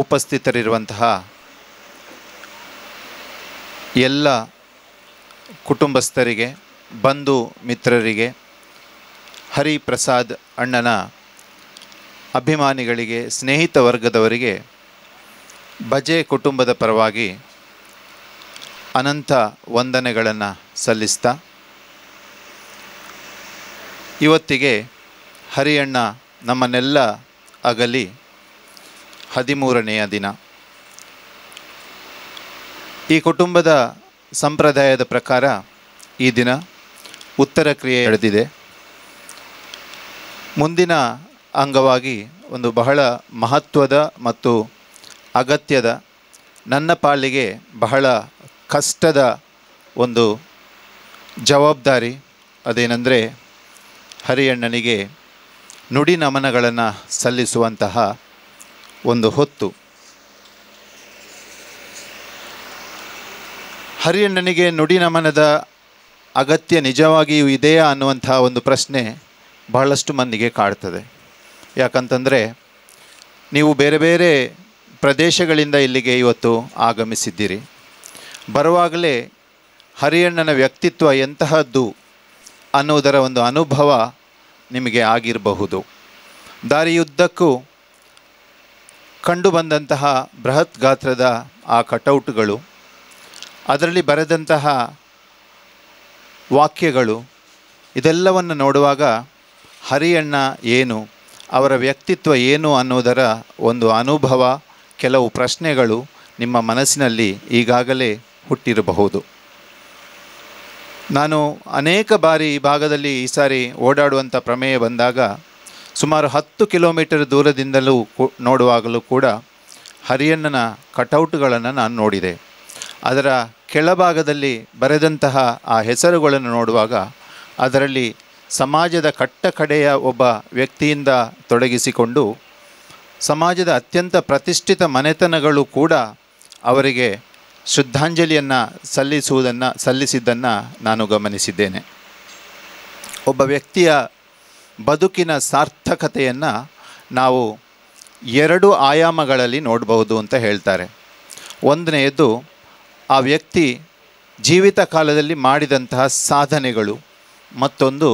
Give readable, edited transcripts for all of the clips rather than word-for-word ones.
ಉಪಸ್ಥಿತರಿರುವಂತಹ ಎಲ್ಲ ಕುಟುಂಬಸ್ಥರಿಗೆ, ಬಂಧು ಮಿತ್ರರಿಗೆ, ಹರಿಪ್ರಸಾದ್ ಅಣ್ಣನ ಅಭಿಮಾನಿಗಳಿಗೆ, ಸ್ನೇಹಿತ ವರ್ಗದವರಿಗೆ ಬಜೆ ಕುಟುಂಬದ ಪರವಾಗಿ ಅನಂತ ವಂದನೆಗಳನ್ನು ಸಲ್ಲಿಸ್ತಾ, ಇವತ್ತಿಗೆ ಹರಿಯಣ್ಣ ನಮ್ಮನ್ನೆಲ್ಲ ಅಗಲಿ 13ನೆಯ ದಿನ. ಈ ಕುಟುಂಬದ ಸಂಪ್ರದಾಯದ ಪ್ರಕಾರ ಈ ದಿನ ಉತ್ತರ ಕ್ರಿಯೆ ನಡೆದಿದೆ. ಮುಂದಿನ ಅಂಗವಾಗಿ ಒಂದು ಬಹಳ ಮಹತ್ವದ ಮತ್ತು ಅಗತ್ಯದ, ನನ್ನ ಪಾಲಿಗೆ ಬಹಳ ಕಷ್ಟದ ಒಂದು ಜವಾಬ್ದಾರಿ, ಅದೇನೆಂದರೆ ಹರಿಯಣ್ಣನಿಗೆ ನುಡಿ ನಮನಗಳನ್ನು ಸಲ್ಲಿಸುವಂತಹ ಒಂದು ಹೊತ್ತು. ಹರಿಯಣ್ಣನಿಗೆ ನುಡಿ ನಮನದ ಅಗತ್ಯ ನಿಜವಾಗಿಯೂ ಇದೆಯಾ ಅನ್ನುವಂಥ ಒಂದು ಪ್ರಶ್ನೆ ಬಹಳಷ್ಟು ಮಂದಿಗೆ ಕಾಡ್ತದೆ. ಯಾಕಂತಂದರೆ ನೀವು ಬೇರೆ ಬೇರೆ ಪ್ರದೇಶಗಳಿಂದ ಇಲ್ಲಿಗೆ ಇವತ್ತು ಆಗಮಿಸಿದ್ದೀರಿ. ಬರುವಾಗಲೇ ಹರಿಯಣ್ಣನ ವ್ಯಕ್ತಿತ್ವ ಎಂತಹದ್ದು ಅನ್ನುವುದರ ಒಂದು ಅನುಭವ ನಿಮಗೆ ಆಗಿರಬಹುದು. ದಾರಿಯುದ್ದಕ್ಕೂ ಕಂಡು ಬಂದಂತಹ ಬೃಹತ್ ಗಾತ್ರದ ಆ ಕಟೌಟ್ಗಳು, ಅದರಲ್ಲಿ ಬರೆದಂತಹ ವಾಕ್ಯಗಳು, ಇದೆಲ್ಲವನ್ನು ನೋಡುವಾಗ ಹರಿಯಣ್ಣ ಏನು, ಅವರ ವ್ಯಕ್ತಿತ್ವ ಏನು ಅನ್ನುವುದರ ಒಂದು ಅನುಭವ, ಕೆಲವು ಪ್ರಶ್ನೆಗಳು ನಿಮ್ಮ ಮನಸ್ಸಿನಲ್ಲಿ ಈಗಾಗಲೇ ಹುಟ್ಟಿರಬಹುದು. ನಾನು ಅನೇಕ ಬಾರಿ ಈ ಭಾಗದಲ್ಲಿ ಈ ಸಾರಿ ಓಡಾಡುವಂಥ ಪ್ರಮೇಯ ಬಂದಾಗ ಸುಮಾರು 10 ಕಿಲೋಮೀಟರ್ ದೂರದಿಂದಲೂ ನೋಡುವಾಗಲೂ ಕೂಡ ಹರಿಯಣ್ಣನ ಕಟೌಟ್ಗಳನ್ನು ನಾನು ನೋಡಿದೆ. ಅದರ ಕೆಳಭಾಗದಲ್ಲಿ ಬರೆದಂತಹ ಆ ಹೆಸರುಗಳನ್ನು ನೋಡುವಾಗ ಅದರಲ್ಲಿ ಸಮಾಜದ ಕಟ್ಟ ಕಡೆಯ ಒಬ್ಬ ವ್ಯಕ್ತಿಯಿಂದ ತೊಡಗಿಸಿಕೊಂಡು ಸಮಾಜದ ಅತ್ಯಂತ ಪ್ರತಿಷ್ಠಿತ ಮನೆತನಗಳು ಕೂಡ ಅವರಿಗೆ ಶ್ರದ್ಧಾಂಜಲಿಯನ್ನು ಸಲ್ಲಿಸಿದ್ದನ್ನು ನಾನು ಗಮನಿಸಿದ್ದೇನೆ. ಒಬ್ಬ ವ್ಯಕ್ತಿಯ ಬದುಕಿನ ಸಾರ್ಥಕತೆಯನ್ನು ನಾವು 2 ಆಯಾಮಗಳಲ್ಲಿ ನೋಡಬಹುದು ಅಂತ ಹೇಳ್ತಾರೆ. ಒಂದನೆಯದು ಆ ವ್ಯಕ್ತಿ ಜೀವಿತ ಕಾಲದಲ್ಲಿ ಮಾಡಿದಂತಹ ಸಾಧನೆಗಳು, ಮತ್ತೊಂದು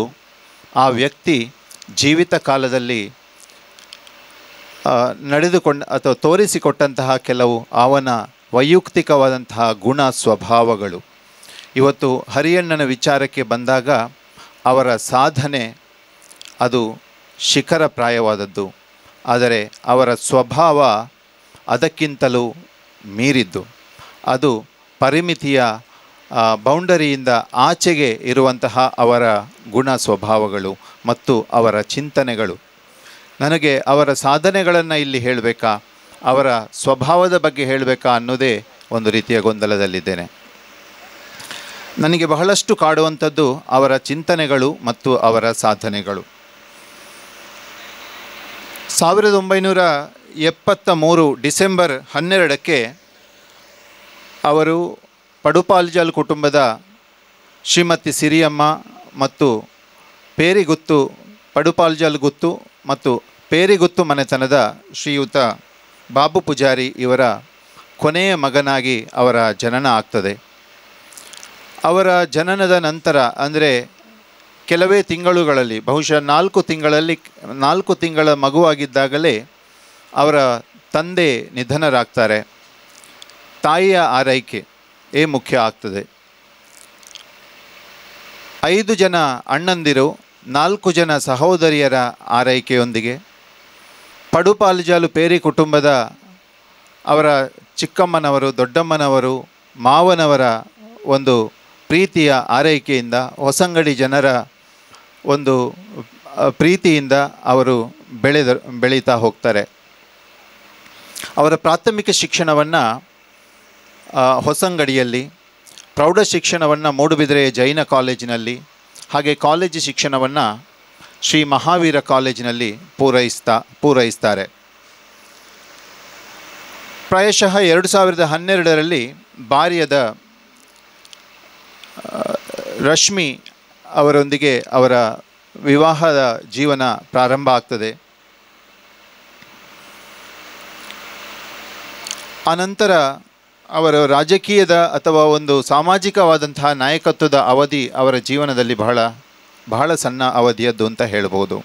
ಆ ವ್ಯಕ್ತಿ ಜೀವಿತ ಕಾಲದಲ್ಲಿ ನಡೆದುಕೊಂಡ ಅಥವಾ ತೋರಿಸಿಕೊಟ್ಟಂತಹ ಕೆಲವು ಅವನ ವೈಯಕ್ತಿಕವಾದಂತಹ ಗುಣ ಸ್ವಭಾವಗಳು. ಇವತ್ತು ಹರಿಯಣ್ಣನ ವಿಚಾರಕ್ಕೆ ಬಂದಾಗ ಅವರ ಸಾಧನೆ ಅದು ಶಿಖರಪ್ರಾಯವಾದದ್ದು, ಆದರೆ ಅವರ ಸ್ವಭಾವ ಅದಕ್ಕಿಂತಲೂ ಮೀರಿದ್ದು, ಅದು ಪರಿಮಿತಿಯ ಬೌಂಡರಿಯಿಂದ ಆಚೆಗೆ ಇರುವಂತಹ ಅವರ ಗುಣ ಸ್ವಭಾವಗಳು ಮತ್ತು ಅವರ ಚಿಂತನೆಗಳು. ನನಗೆ ಅವರ ಸಾಧನೆಗಳನ್ನು ಇಲ್ಲಿ ಹೇಳಬೇಕಾ, ಅವರ ಸ್ವಭಾವದ ಬಗ್ಗೆ ಹೇಳಬೇಕಾ ಅನ್ನೋದೇ ಒಂದು ರೀತಿಯ ಗೊಂದಲದಲ್ಲಿದ್ದೇನೆ. ನನಗೆ ಬಹಳಷ್ಟು ಕಾಡುವಂಥದ್ದು ಅವರ ಚಿಂತನೆಗಳು ಮತ್ತು ಅವರ ಸಾಧನೆಗಳು. 1973 ಡಿಸೆಂಬರ್ 12ಕ್ಕೆ ಅವರು ಪಡುಪಾಲ್ಜಾಲ್ ಕುಟುಂಬದ ಶ್ರೀಮತಿ ಸಿರಿಯಮ್ಮ ಮತ್ತು ಪೇರಿಗುತ್ತು ಪಡುಪಾಲ್ಜಾಲ್ ಗುತ್ತು ಮತ್ತು ಪೇರಿಗುತ್ತು ಮನೆತನದ ಶ್ರೀಯುತ ಬಾಬು ಪೂಜಾರಿ ಇವರ ಕೊನೆಯ ಮಗನಾಗಿ ಅವರ ಜನನ ಆಗ್ತದೆ. ಅವರ ಜನನದ ನಂತರ ಅಂದರೆ ಕೆಲವೇ ತಿಂಗಳುಗಳಲ್ಲಿ, ಬಹುಶಃ 4 ತಿಂಗಳ ಮಗುವಾಗಿದ್ದಾಗಲೇ ಅವರ ತಂದೆ ನಿಧನರಾಗ್ತಾರೆ. ತಾಯಿಯ ಆರೈಕೆ ಮುಖ್ಯ ಆಗ್ತದೆ. 5 ಜನ ಅಣ್ಣಂದಿರು, 4 ಜನ ಸಹೋದರಿಯರ ಆರೈಕೆಯೊಂದಿಗೆ ಪಡುಪಾಲ್ಜಾಲು ಪೇರಿ ಕುಟುಂಬದ ಅವರ ಚಿಕ್ಕಮ್ಮನವರು, ದೊಡ್ಡಮ್ಮನವರು, ಮಾವನವರ ಒಂದು ಪ್ರೀತಿಯ ಆರೈಕೆಯಿಂದ, ಹೊಸಂಗಡಿ ಜನರ ಒಂದು ಪ್ರೀತಿಯಿಂದ ಅವರು ಬೆಳೀತಾ ಹೋಗ್ತಾರೆ. ಅವರ ಪ್ರಾಥಮಿಕ ಶಿಕ್ಷಣವನ್ನು ಹೊಸಂಗಡಿಯಲ್ಲಿ, ಪ್ರೌಢ ಶಿಕ್ಷಣವನ್ನು ಮೂಡುಬಿದಿರೆಯ ಜೈನ ಕಾಲೇಜಿನಲ್ಲಿ, ಹಾಗೆ ಕಾಲೇಜು ಶಿಕ್ಷಣವನ್ನು ಶ್ರೀ ಮಹಾವೀರ ಕಾಲೇಜಿನಲ್ಲಿ ಪೂರೈಸ್ತಾರೆ. ಪ್ರಾಯಶಃ 2012ರಲ್ಲಿ ಬಾರಿಯದ ರಶ್ಮಿ ಅವರೊಂದಿಗೆ ಅವರ ವಿವಾಹದ ಜೀವನ ಪ್ರಾರಂಭ ಆಗ್ತದೆ. ಆನಂತರ ಅವರ ರಾಜಕೀಯದ ಅಥವಾ ಒಂದು ಸಾಮಾಜಿಕವಾದಂತಹ ನಾಯಕತ್ವದ ಅವಧಿ ಅವರ ಜೀವನದಲ್ಲಿ ಬಹಳ ಸಣ್ಣ ಅವಧಿಯದ್ದು ಅಂತ ಹೇಳ್ಬೋದು.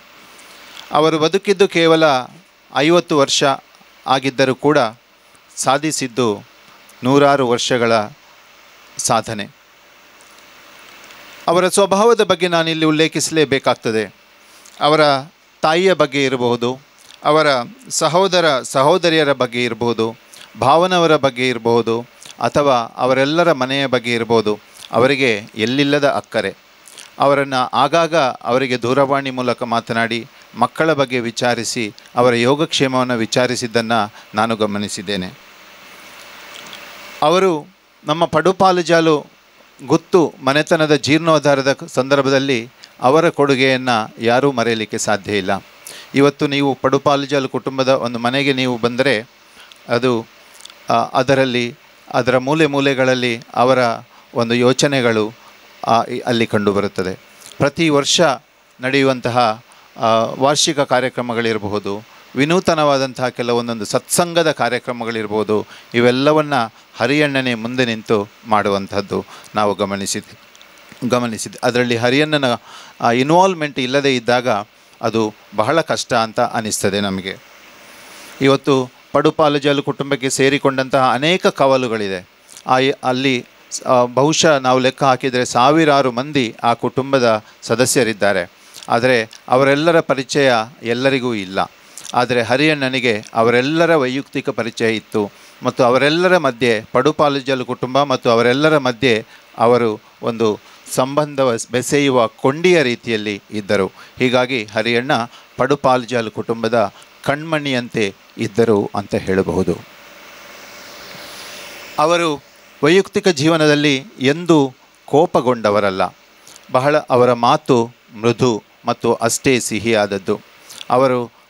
ಅವರು ಬದುಕಿದ್ದು ಕೇವಲ 50 ವರ್ಷ ಆಗಿದ್ದರೂ ಕೂಡ ಸಾಧಿಸಿದ್ದು 100 ವರ್ಷಗಳ ಸಾಧನೆ. ಅವರ ಸ್ವಭಾವದ ಬಗ್ಗೆ ನಾನಿಲ್ಲಿ ಉಲ್ಲೇಖಿಸಲೇಬೇಕಾಗ್ತದೆ. ಅವರ ತಾಯಿಯ ಬಗ್ಗೆ ಇರಬಹುದು, ಅವರ ಸಹೋದರಿಯರ ಬಗ್ಗೆ ಇರಬಹುದು, ಭಾವನವರ ಬಗ್ಗೆ ಇರಬಹುದು, ಅಥವಾ ಅವರೆಲ್ಲರ ಮನೆಯ ಬಗ್ಗೆ ಇರಬಹುದು. ಅವರಿಗೆ ಎಲ್ಲಿಲ್ಲದ ಅಕ್ಕರೆ. ಅವರನ್ನು ಆಗಾಗ ಅವರಿಗೆ ದೂರವಾಣಿ ಮೂಲಕ ಮಾತನಾಡಿ ಮಕ್ಕಳ ಬಗ್ಗೆ ವಿಚಾರಿಸಿ ಅವರ ಯೋಗಕ್ಷೇಮವನ್ನು ವಿಚಾರಿಸಿದ್ದನ್ನು ನಾನು ಗಮನಿಸಿದ್ದೇನೆ. ಅವರು ನಮ್ಮ ಪಡುಪಾಲುಜಾಲು ಗುತ್ತು ಮನೆತನದ ಜೀರ್ಣೋದ್ಧಾರದ ಸಂದರ್ಭದಲ್ಲಿ ಅವರ ಕೊಡುಗೆಯನ್ನು ಯಾರೂ ಮರೆಯಲಿಕ್ಕೆ ಸಾಧ್ಯ ಇಲ್ಲ. ಇವತ್ತು ನೀವು ಪಡುಪಾಲುಜಾಲು ಕುಟುಂಬದ ಒಂದು ಮನೆಗೆ ನೀವು ಬಂದರೆ ಅದು ಅದರ ಮೂಲೆಗಳಲ್ಲಿ ಅವರ ಒಂದು ಯೋಚನೆಗಳು ಅಲ್ಲಿ ಕಂಡುಬರುತ್ತದೆ. ಪ್ರತಿ ವರ್ಷ ನಡೆಯುವಂತಹ ವಾರ್ಷಿಕ ಕಾರ್ಯಕ್ರಮಗಳಿರಬಹುದು, ವಿನೂತನವಾದಂತಹ ಕೆಲವೊಂದೊಂದು ಸತ್ಸಂಗದ ಕಾರ್ಯಕ್ರಮಗಳಿರ್ಬೋದು, ಇವೆಲ್ಲವನ್ನು ಹರಿಯಣ್ಣನೇ ಮುಂದೆ ನಿಂತು ಮಾಡುವಂಥದ್ದು ನಾವು ಗಮನಿಸಿದೆ. ಅದರಲ್ಲಿ ಹರಿಯಣ್ಣನ ಇನ್ವಾಲ್ವ್ಮೆಂಟ್ ಇಲ್ಲದೇ ಇದ್ದಾಗ ಅದು ಬಹಳ ಕಷ್ಟ ಅಂತ ಅನಿಸ್ತದೆ ನಮಗೆ. ಇವತ್ತು ಪಡುಪಾಲುಜಾಲು ಕುಟುಂಬಕ್ಕೆ ಸೇರಿಕೊಂಡಂತಹ ಅನೇಕ ಕವಲುಗಳಿದೆ. ಅಲ್ಲಿ ಬಹುಶಃ ನಾವು ಲೆಕ್ಕ ಹಾಕಿದರೆ 1000 ಮಂದಿ ಆ ಕುಟುಂಬದ ಸದಸ್ಯರಿದ್ದಾರೆ. ಆದರೆ ಅವರೆಲ್ಲರ ಪರಿಚಯ ಎಲ್ಲರಿಗೂ ಇಲ್ಲ. ಆದರೆ ಹರಿಯಣ್ಣನಿಗೆ ಅವರೆಲ್ಲರ ವೈಯಕ್ತಿಕ ಪರಿಚಯ ಇತ್ತು ಮತ್ತು ಅವರೆಲ್ಲರ ಮಧ್ಯೆ ಪಡುಪಾಲುಜಾಲು ಕುಟುಂಬ ಮತ್ತು ಅವರೆಲ್ಲರ ಮಧ್ಯೆ ಅವರು ಒಂದು ಸಂಬಂಧ ಬೆಸೆಯುವ ಕೊಂಡಿಯ ರೀತಿಯಲ್ಲಿ ಇದ್ದರು. ಹೀಗಾಗಿ ಹರಿಯಣ್ಣ ಪಡುಪಾಲುಜಾಲು ಕುಟುಂಬದ ಕಣ್ಮಣಿಯಂತೆ ಇದ್ದರು ಅಂತ ಹೇಳಬಹುದು. ಅವರು ವೈಯಕ್ತಿಕ ಜೀವನದಲ್ಲಿ ಎಂದೂ ಕೋಪಗೊಂಡವರಲ್ಲ. ಅವರ ಮಾತು ಮೃದು ಮತ್ತು ಅಷ್ಟೇ ಸಿಹಿಯಾದದ್ದು.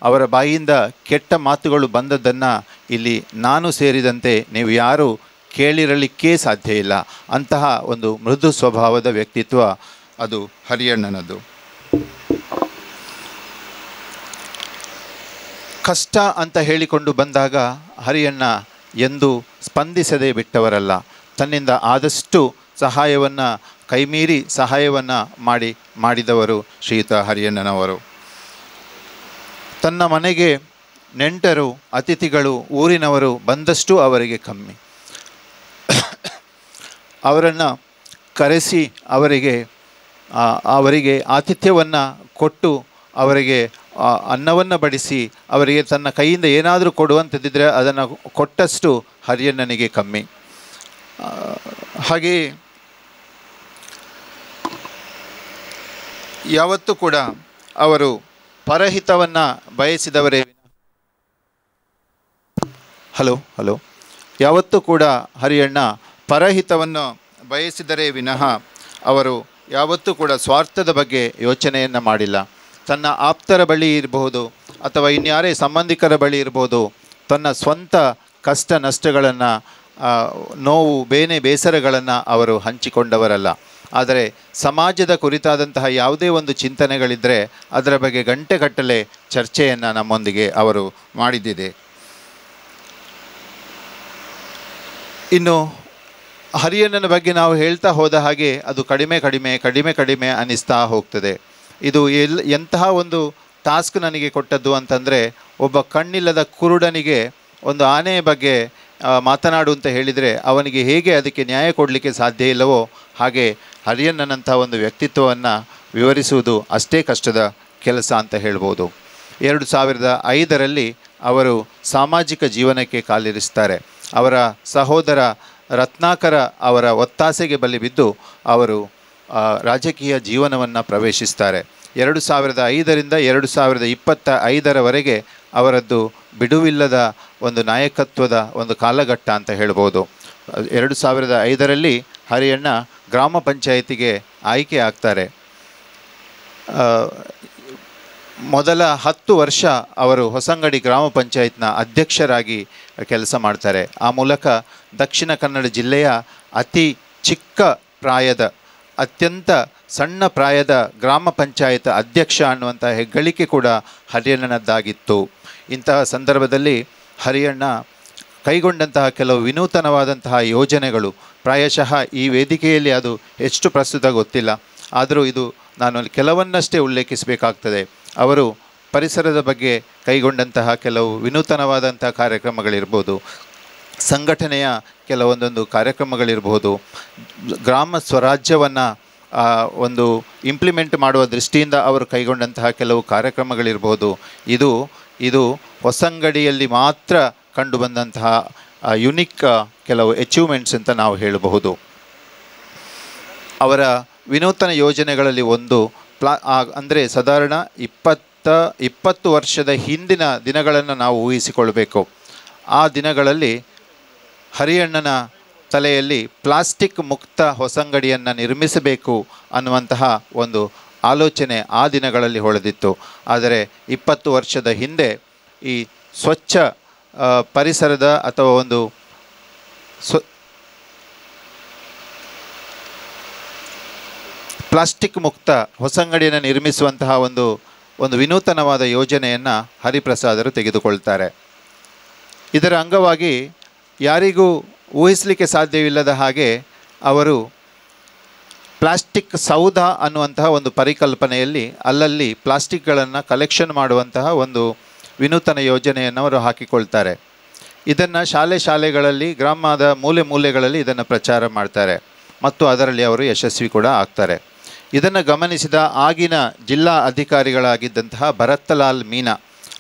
ಅವರ ಬಾಯಿಯಿಂದ ಕೆಟ್ಟ ಮಾತುಗಳು ಬಂದದ್ದನ್ನು ಇಲ್ಲಿ ನಾನು ಸೇರಿದಂತೆ ನೀವು ಯಾರೂ ಕೇಳಿರಲಿಕ್ಕೇ ಸಾಧ್ಯ ಇಲ್ಲ. ಅಂತಹ ಒಂದು ಮೃದು ಸ್ವಭಾವದ ವ್ಯಕ್ತಿತ್ವ ಅದು ಹರಿಯಣ್ಣನದ್ದು. ಕಷ್ಟ ಅಂತ ಹೇಳಿಕೊಂಡು ಬಂದಾಗ ಹರಿಯಣ್ಣ ಎಂದು ಸ್ಪಂದಿಸದೇ ಬಿಟ್ಟವರಲ್ಲ. ತನ್ನಿಂದ ಆದಷ್ಟು ಸಹಾಯವನ್ನು ಕೈಮೀರಿ ಸಹಾಯವನ್ನು ಮಾಡಿದವರು ಶ್ರೀಯುತ ಹರಿಯಣ್ಣನವರು. ತನ್ನ ಮನೆಗೆ ನೆಂಟರು ಅತಿಥಿಗಳು ಊರಿನವರು ಬಂದಷ್ಟು ಅವರಿಗೆ ಕಮ್ಮಿ. ಅವರನ್ನು ಕರೆಸಿ ಅವರಿಗೆ ಆತಿಥ್ಯವನ್ನು ಕೊಟ್ಟು ಅವರಿಗೆ ಅನ್ನವನ್ನು ಬಡಿಸಿ ಅವರಿಗೆ ತನ್ನ ಕೈಯಿಂದ ಏನಾದರೂ ಕೊಡುವಂಥದ್ದಿದ್ದರೆ ಅದನ್ನು ಕೊಟ್ಟಷ್ಟು ಹರಿಯಣ್ಣನಿಗೆ ಕಮ್ಮಿ. ಹಾಗೆಯೇ ಯಾವತ್ತೂ ಕೂಡ ಅವರು ಪರಹಿತವನ್ನು ಬಯಸಿದವರೇ ಯಾವತ್ತೂ ಕೂಡ ಹರಿಯಣ್ಣ ಪರಹಿತವನ್ನು ಬಯಸಿದರೆ ವಿನಃ ಅವರು ಯಾವತ್ತೂ ಕೂಡ ಸ್ವಾರ್ಥದ ಬಗ್ಗೆ ಯೋಚನೆಯನ್ನು ಮಾಡಿಲ್ಲ. ತನ್ನ ಆಪ್ತರ ಬಳಿ ಇರಬಹುದು ಅಥವಾ ಇನ್ಯಾರೇ ಸಂಬಂಧಿಕರ ಬಳಿ ಇರ್ಬೋದು, ತನ್ನ ಸ್ವಂತ ಕಷ್ಟ ನಷ್ಟಗಳನ್ನು ನೋವು ಬೇಸರಗಳನ್ನು ಅವರು ಹಂಚಿಕೊಂಡವರಲ್ಲ. ಆದರೆ ಸಮಾಜದ ಕುರಿತಾದಂತಹ ಯಾವುದೇ ಒಂದು ಚಿಂತನೆಗಳಿದ್ದರೆ ಅದರ ಬಗ್ಗೆ ಗಂಟೆಗಟ್ಟಲೆ ಚರ್ಚೆಯನ್ನು ನಮ್ಮೊಂದಿಗೆ ಅವರು ಮಾಡಿದ್ದಿದೆ. ಇನ್ನು ಹರಿಯಣ್ಣನ ಬಗ್ಗೆ ನಾವು ಹೇಳ್ತಾ ಹೋದ ಹಾಗೆ ಅದು ಕಡಿಮೆ ಅನ್ನಿಸ್ತಾ ಹೋಗ್ತದೆ. ಇದು ಎಂತಹ ಒಂದು ಟಾಸ್ಕ್ ನನಗೆ ಕೊಟ್ಟದ್ದು ಅಂತಂದರೆ, ಒಬ್ಬ ಕಣ್ಣಿಲ್ಲದ ಕುರುಡನಿಗೆ ಒಂದು ಆನೆಯ ಬಗ್ಗೆ ಮಾತನಾಡು ಅಂತ ಹೇಳಿದರೆ ಅವನಿಗೆ ಹೇಗೆ ಅದಕ್ಕೆ ನ್ಯಾಯ ಕೊಡಲಿಕ್ಕೆ ಸಾಧ್ಯ ಇಲ್ಲವೋ ಹಾಗೆ ಹರಿಯಣ್ಣನಂಥ ಒಂದು ವ್ಯಕ್ತಿತ್ವವನ್ನು ವಿವರಿಸುವುದು ಅಷ್ಟೇ ಕಷ್ಟದ ಕೆಲಸ ಅಂತ ಹೇಳ್ಬೋದು. 2005ರಲ್ಲಿ ಅವರು ಸಾಮಾಜಿಕ ಜೀವನಕ್ಕೆ ಕಾಲಿರಿಸ್ತಾರೆ. ಅವರ ಸಹೋದರ ರತ್ನಾಕರ ಅವರ ಒತ್ತಾಸೆಗೆ ಬಲಿಬಿದ್ದು ಅವರು ರಾಜಕೀಯ ಜೀವನವನ್ನು ಪ್ರವೇಶಿಸ್ತಾರೆ. 2005ರಿಂದ 2025ರವರೆಗೆ ಅವರದ್ದು ಬಿಡುವಿಲ್ಲದ ಒಂದು ನಾಯಕತ್ವದ ಒಂದು ಕಾಲಘಟ್ಟ ಅಂತ ಹೇಳ್ಬೋದು. 2005ರಲ್ಲಿ ಹರಿಯಣ್ಣ ಗ್ರಾಮ ಪಂಚಾಯಿತಿಗೆ ಆಯ್ಕೆ ಆಗ್ತಾರೆ. ಮೊದಲ 10 ವರ್ಷ ಅವರು ಹೊಸಂಗಡಿ ಗ್ರಾಮ ಪಂಚಾಯತ್ನ ಅಧ್ಯಕ್ಷರಾಗಿ ಕೆಲಸ ಮಾಡ್ತಾರೆ. ಆ ಮೂಲಕ ದಕ್ಷಿಣ ಕನ್ನಡ ಜಿಲ್ಲೆಯ ಅತಿ ಚಿಕ್ಕ ಪ್ರಾಯದ ಅತ್ಯಂತ ಸಣ್ಣ ಪ್ರಾಯದ ಗ್ರಾಮ ಪಂಚಾಯತ್ ಅಧ್ಯಕ್ಷ ಅನ್ನುವಂಥ ಹೆಗ್ಗಳಿಕೆ ಕೂಡ ಹರಿಯಣ್ಣನದ್ದಾಗಿತ್ತು. ಇಂತಹ ಸಂದರ್ಭದಲ್ಲಿ ಹರಿಯಣ್ಣ ಕೈಗೊಂಡಂತಹ ಕೆಲವು ವಿನೂತನವಾದಂತಹ ಯೋಜನೆಗಳು ಪ್ರಾಯಶಃ ಈ ವೇದಿಕೆಯಲ್ಲಿ ಅದು ಎಷ್ಟು ಪ್ರಸ್ತುತ ಗೊತ್ತಿಲ್ಲ. ಆದರೂ ಇದು ನಾನು ಕೆಲವನ್ನಷ್ಟೇ ಉಲ್ಲೇಖಿಸಬೇಕಾಗ್ತದೆ. ಅವರು ಪರಿಸರದ ಬಗ್ಗೆ ಕೈಗೊಂಡಂತಹ ಕೆಲವು ವಿನೂತನವಾದಂತಹ ಕಾರ್ಯಕ್ರಮಗಳಿರ್ಬೋದು, ಸಂಘಟನೆಯ ಕೆಲವೊಂದೊಂದು ಕಾರ್ಯಕ್ರಮಗಳಿರ್ಬೋದು, ಗ್ರಾಮ ಸ್ವರಾಜ್ಯವನ್ನು ಒಂದು ಇಂಪ್ಲಿಮೆಂಟ್ ಮಾಡುವ ದೃಷ್ಟಿಯಿಂದ ಅವರು ಕೈಗೊಂಡಂತಹ ಕೆಲವು ಕಾರ್ಯಕ್ರಮಗಳಿರ್ಬೋದು. ಇದು ಹೊಸಂಗಡಿಯಲ್ಲಿ ಮಾತ್ರ ಕಂಡುಬಂದಂತಹ ಯುನಿಕ್ ಕೆಲವು ಅಚೀವ್ಮೆಂಟ್ಸ್ ಅಂತ ನಾವು ಹೇಳಬಹುದು. ಅವರ ವಿನೂತನ ಯೋಜನೆಗಳಲ್ಲಿ ಒಂದು ಅಂದರೆ ಸಾಧಾರಣ 20 ವರ್ಷದ ಹಿಂದಿನ ದಿನಗಳನ್ನು ನಾವು ಊಹಿಸಿಕೊಳ್ಬೇಕು. ಆ ದಿನಗಳಲ್ಲಿ ಹರಿಯಣ್ಣನ ತಲೆಯಲ್ಲಿ ಪ್ಲಾಸ್ಟಿಕ್ ಮುಕ್ತ ಹೊಸಂಗಡಿಯನ್ನು ನಿರ್ಮಿಸಬೇಕು ಅನ್ನುವಂತಹ ಒಂದು ಆಲೋಚನೆ ಆ ದಿನಗಳಲ್ಲಿ ಹೊಳೆದಿತ್ತು. ಆದರೆ 20 ವರ್ಷದ ಹಿಂದೆ ಈ ಸ್ವಚ್ಛ ಪರಿಸರದ ಅಥವಾ ಒಂದು ಪ್ಲಾಸ್ಟಿಕ್ ಮುಕ್ತ ಹೊಸಂಗಡಿಯನ್ನು ನಿರ್ಮಿಸುವಂತಹ ಒಂದು ವಿನೂತನವಾದ ಯೋಜನೆಯನ್ನು ಹರಿಪ್ರಸಾದರು ತೆಗೆದುಕೊಳ್ತಾರೆ. ಇದರ ಅಂಗವಾಗಿ ಯಾರಿಗೂ ಊಹಿಸಲಿಕ್ಕೆ ಸಾಧ್ಯವಿಲ್ಲದ ಹಾಗೆ ಅವರು ಪ್ಲಾಸ್ಟಿಕ್ ಸೌಧ ಅನ್ನುವಂತಹ ಒಂದು ಪರಿಕಲ್ಪನೆಯಲ್ಲಿ ಅಲ್ಲಲ್ಲಿ ಪ್ಲಾಸ್ಟಿಕ್ಗಳನ್ನು ಕಲೆಕ್ಷನ್ ಮಾಡುವಂತಹ ಒಂದು ವಿನೂತನ ಯೋಜನೆಯನ್ನು ಅವರು ಹಾಕಿಕೊಳ್ತಾರೆ. ಇದನ್ನು ಶಾಲೆಗಳಲ್ಲಿ ಗ್ರಾಮದ ಮೂಲೆಗಳಲ್ಲಿ ಇದನ್ನು ಪ್ರಚಾರ ಮಾಡ್ತಾರೆ ಮತ್ತು ಅದರಲ್ಲಿ ಅವರು ಯಶಸ್ವಿ ಕೂಡ ಆಗ್ತಾರೆ. ಇದನ್ನು ಗಮನಿಸಿದ ಆಗಿನ ಜಿಲ್ಲಾ ಅಧಿಕಾರಿಗಳಾಗಿದ್ದಂತಹ ಭರತ್ಲಾಲ್ ಮೀನಾ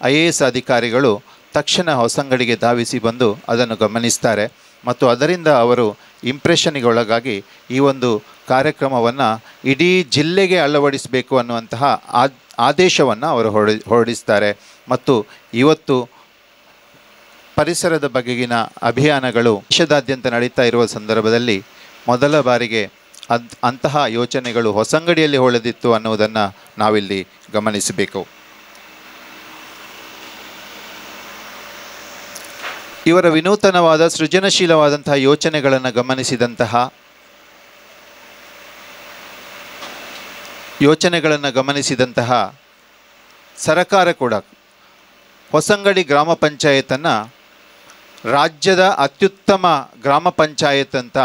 IAS ಅಧಿಕಾರಿಗಳು ತಕ್ಷಣ ಹೊಸಂಗಡಿಗೆ ಧಾವಿಸಿ ಬಂದು ಅದನ್ನು ಗಮನಿಸ್ತಾರೆ ಮತ್ತು ಅದರಿಂದ ಅವರು ಇಂಪ್ರೆಷನ್ಗೆ ಒಳಗಾಗಿ ಈ ಒಂದು ಕಾರ್ಯಕ್ರಮವನ್ನು ಇಡೀ ಜಿಲ್ಲೆಗೆ ಅಳವಡಿಸಬೇಕು ಅನ್ನುವಂತಹ ಆದೇಶವನ್ನು ಅವರು ಹೊರಡಿಸ್ತಾರೆ. ಮತ್ತು ಇವತ್ತು ಪರಿಸರದ ಬಗೆಗಿನ ಅಭಿಯಾನಗಳು ದೇಶದಾದ್ಯಂತ ನಡೀತಾ ಇರುವ ಸಂದರ್ಭದಲ್ಲಿ ಮೊದಲ ಬಾರಿಗೆ ಅಂತಹ ಯೋಚನೆಗಳು ಹೊಸಂಗಡಿಯಲ್ಲಿ ಹೊಳೆದಿತ್ತು ಅನ್ನುವುದನ್ನು ನಾವಿಲ್ಲಿ ಗಮನಿಸಬೇಕು. ಇವರ ವಿನೂತನವಾದ ಸೃಜನಶೀಲವಾದಂತಹ ಯೋಚನೆಗಳನ್ನು ಗಮನಿಸಿದಂತಹ ಸರಕಾರ ಕೂಡ ಹೊಸಂಗಡಿ ಗ್ರಾಮ ಪಂಚಾಯತನ್ನು ರಾಜ್ಯದ ಅತ್ಯುತ್ತಮ ಗ್ರಾಮ ಪಂಚಾಯತ್ ಅಂತ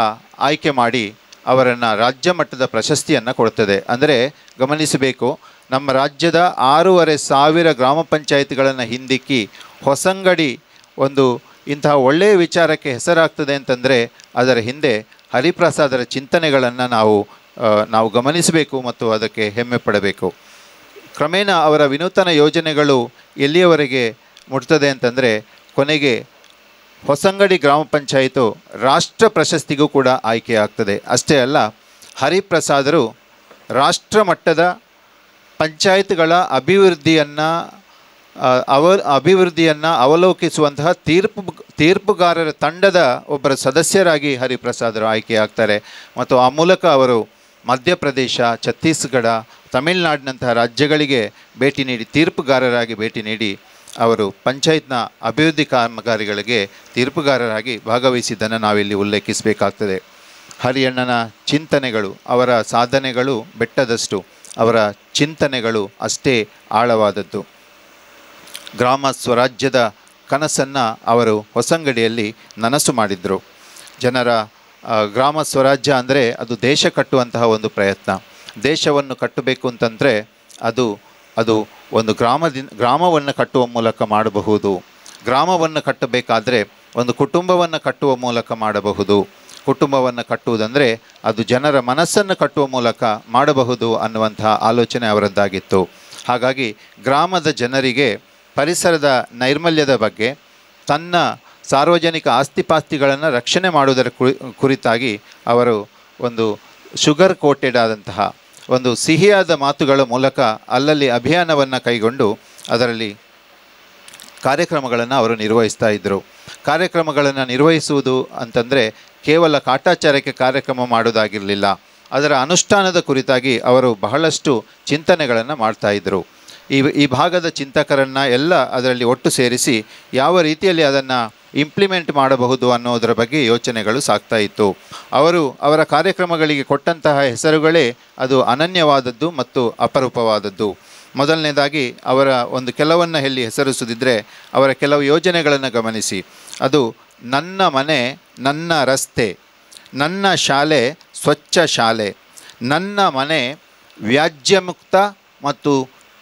ಆಯ್ಕೆ ಮಾಡಿ ಅವರನ್ನು ರಾಜ್ಯ ಮಟ್ಟದ ಪ್ರಶಸ್ತಿಯನ್ನು ಕೊಡ್ತದೆ. ಅಂದರೆ ಗಮನಿಸಬೇಕು, ನಮ್ಮ ರಾಜ್ಯದ 6,500 ಗ್ರಾಮ ಪಂಚಾಯತ್ಗಳನ್ನು ಹಿಂದಿಕ್ಕಿ ಹೊಸಂಗಡಿ ಒಂದು ಇಂತಹ ಒಳ್ಳೆಯ ವಿಚಾರಕ್ಕೆ ಹೆಸರಾಗ್ತದೆ ಅಂತಂದರೆ ಅದರ ಹಿಂದೆ ಹರಿಪ್ರಸಾದರ ಚಿಂತನೆಗಳನ್ನು ನಾವು ಗಮನಿಸಬೇಕು ಮತ್ತು ಅದಕ್ಕೆ ಹೆಮ್ಮೆ ಪಡಬೇಕು. ಕ್ರಮೇಣ ಅವರ ವಿನೂತನ ಯೋಜನೆಗಳು ಎಲ್ಲಿಯವರೆಗೆ ಮುಟ್ತದೆ ಅಂತಂದರೆ ಕೊನೆಗೆ ಹೊಸಂಗಡಿ ಗ್ರಾಮ ಪಂಚಾಯಿತು ರಾಷ್ಟ್ರ ಪ್ರಶಸ್ತಿಗೂ ಕೂಡ ಆಯ್ಕೆಯಾಗ್ತದೆ. ಅಷ್ಟೇ ಅಲ್ಲ, ಹರಿಪ್ರಸಾದರು ರಾಷ್ಟ್ರ ಮಟ್ಟದ ಪಂಚಾಯತ್ಗಳ ಅಭಿವೃದ್ಧಿಯನ್ನು ಅವಲೋಕಿಸುವಂತಹ ತೀರ್ಪುಗಾರರ ತಂಡದ ಒಬ್ಬರ ಸದಸ್ಯರಾಗಿ ಹರಿಪ್ರಸಾದರು ಆಯ್ಕೆಯಾಗ್ತಾರೆ. ಮತ್ತು ಆ ಮೂಲಕ ಅವರು ಮಧ್ಯಪ್ರದೇಶ, ಛತ್ತೀಸ್ಗಢ, ತಮಿಳುನಾಡಿನಂತಹ ರಾಜ್ಯಗಳಿಗೆ ತೀರ್ಪುಗಾರರಾಗಿ ಭೇಟಿ ನೀಡಿ ಅವರು ಪಂಚಾಯತ್ನ ಅಭಿವೃದ್ಧಿ ಕಾಮಗಾರಿಗಳಿಗೆ ತೀರ್ಪುಗಾರರಾಗಿ ಭಾಗವಹಿಸಿದ್ದನ್ನು ನಾವಿಲ್ಲಿ ಉಲ್ಲೇಖಿಸಬೇಕಾಗ್ತದೆ. ಹರಿಯಣ್ಣನ ಚಿಂತನೆಗಳು, ಅವರ ಸಾಧನೆಗಳು ಬೆಟ್ಟದಷ್ಟು, ಅವರ ಚಿಂತನೆಗಳು ಅಷ್ಟೇ ಆಳವಾದದ್ದು. ಗ್ರಾಮ ಸ್ವರಾಜ್ಯದ ಕನಸನ್ನು ಅವರು ಹೊಸಂಗಡಿಯಲ್ಲಿ ನನಸು ಮಾಡಿದರು. ಜನರ ಗ್ರಾಮ ಸ್ವರಾಜ್ಯ ಅಂದರೆ ಅದು ದೇಶ ಕಟ್ಟುವಂತಹ ಒಂದು ಪ್ರಯತ್ನ. ದೇಶವನ್ನು ಕಟ್ಟಬೇಕು ಅಂತಂದರೆ ಅದು ಒಂದು ಗ್ರಾಮವನ್ನು ಕಟ್ಟುವ ಮೂಲಕ ಮಾಡಬಹುದು. ಗ್ರಾಮವನ್ನು ಕಟ್ಟಬೇಕಾದರೆ ಒಂದು ಕುಟುಂಬವನ್ನು ಕಟ್ಟುವ ಮೂಲಕ ಮಾಡಬಹುದು. ಕುಟುಂಬವನ್ನು ಕಟ್ಟುವುದಂದರೆ ಅದು ಜನರ ಮನಸ್ಸನ್ನು ಕಟ್ಟುವ ಮೂಲಕ ಮಾಡಬಹುದು ಅನ್ನುವಂತಹ ಆಲೋಚನೆ ಅವರದ್ದಾಗಿತ್ತು. ಹಾಗಾಗಿ ಗ್ರಾಮದ ಜನರಿಗೆ ಪರಿಸರದ ನೈರ್ಮಲ್ಯದ ಬಗ್ಗೆ, ತನ್ನ ಸಾರ್ವಜನಿಕ ಆಸ್ತಿಪಾಸ್ತಿಗಳನ್ನು ರಕ್ಷಣೆ ಮಾಡುವುದರ ಕುರಿತಾಗಿ ಅವರು ಒಂದು ಶುಗರ್ ಕೋಟೆಡ್ ಆದಂತಹ ಒಂದು ಸಿಹಿಯಾದ ಮಾತುಗಳ ಮೂಲಕ ಅಲ್ಲಲ್ಲಿ ಅಭಿಯಾನವನ್ನು ಕೈಗೊಂಡು ಅದರಲ್ಲಿ ಕಾರ್ಯಕ್ರಮಗಳನ್ನು ಅವರು ನಿರ್ವಹಿಸ್ತಾ ಇದ್ದರು. ಕಾರ್ಯಕ್ರಮಗಳನ್ನು ನಿರ್ವಹಿಸುವುದು ಅಂತಂದರೆ ಕೇವಲ ಕಾಟಾಚಾರಕ್ಕೆ ಕಾರ್ಯಕ್ರಮ ಮಾಡೋದಾಗಿರಲಿಲ್ಲ, ಅದರ ಅನುಷ್ಠಾನದ ಕುರಿತಾಗಿ ಅವರು ಬಹಳಷ್ಟು ಚಿಂತನೆಗಳನ್ನು ಮಾಡ್ತಾಯಿದ್ರು. ಈ ಭಾಗದ ಚಿಂತಕರನ್ನು ಎಲ್ಲ ಅದರಲ್ಲಿ ಒಟ್ಟು ಸೇರಿಸಿ ಯಾವ ರೀತಿಯಲ್ಲಿ ಅದನ್ನು ಇಂಪ್ಲಿಮೆಂಟ್ ಮಾಡಬಹುದು ಅನ್ನೋದರ ಬಗ್ಗೆ ಯೋಚನೆಗಳು ಸಾಗ್ತಾ ಇತ್ತು. ಅವರ ಕಾರ್ಯಕ್ರಮಗಳಿಗೆ ಕೊಟ್ಟಂತಹ ಹೆಸರುಗಳೇ ಅದು ಅನನ್ಯವಾದದ್ದು ಮತ್ತು ಅಪರೂಪವಾದದ್ದು. ಮೊದಲನೇದಾಗಿ ಅವರ ಕೆಲವನ್ನು ಹೆಸರಿಸುವುದಿದ್ದರೆ ಅವರ ಕೆಲವು ಯೋಜನೆಗಳನ್ನು ಗಮನಿಸಿ. ಅದು ನನ್ನ ಮನೆ ನನ್ನ ರಸ್ತೆ, ನನ್ನ ಶಾಲೆ ಸ್ವಚ್ಛ ಶಾಲೆ, ನನ್ನ ಮನೆ ವ್ಯಾಜ್ಯ ಮುಕ್ತ ಮತ್ತು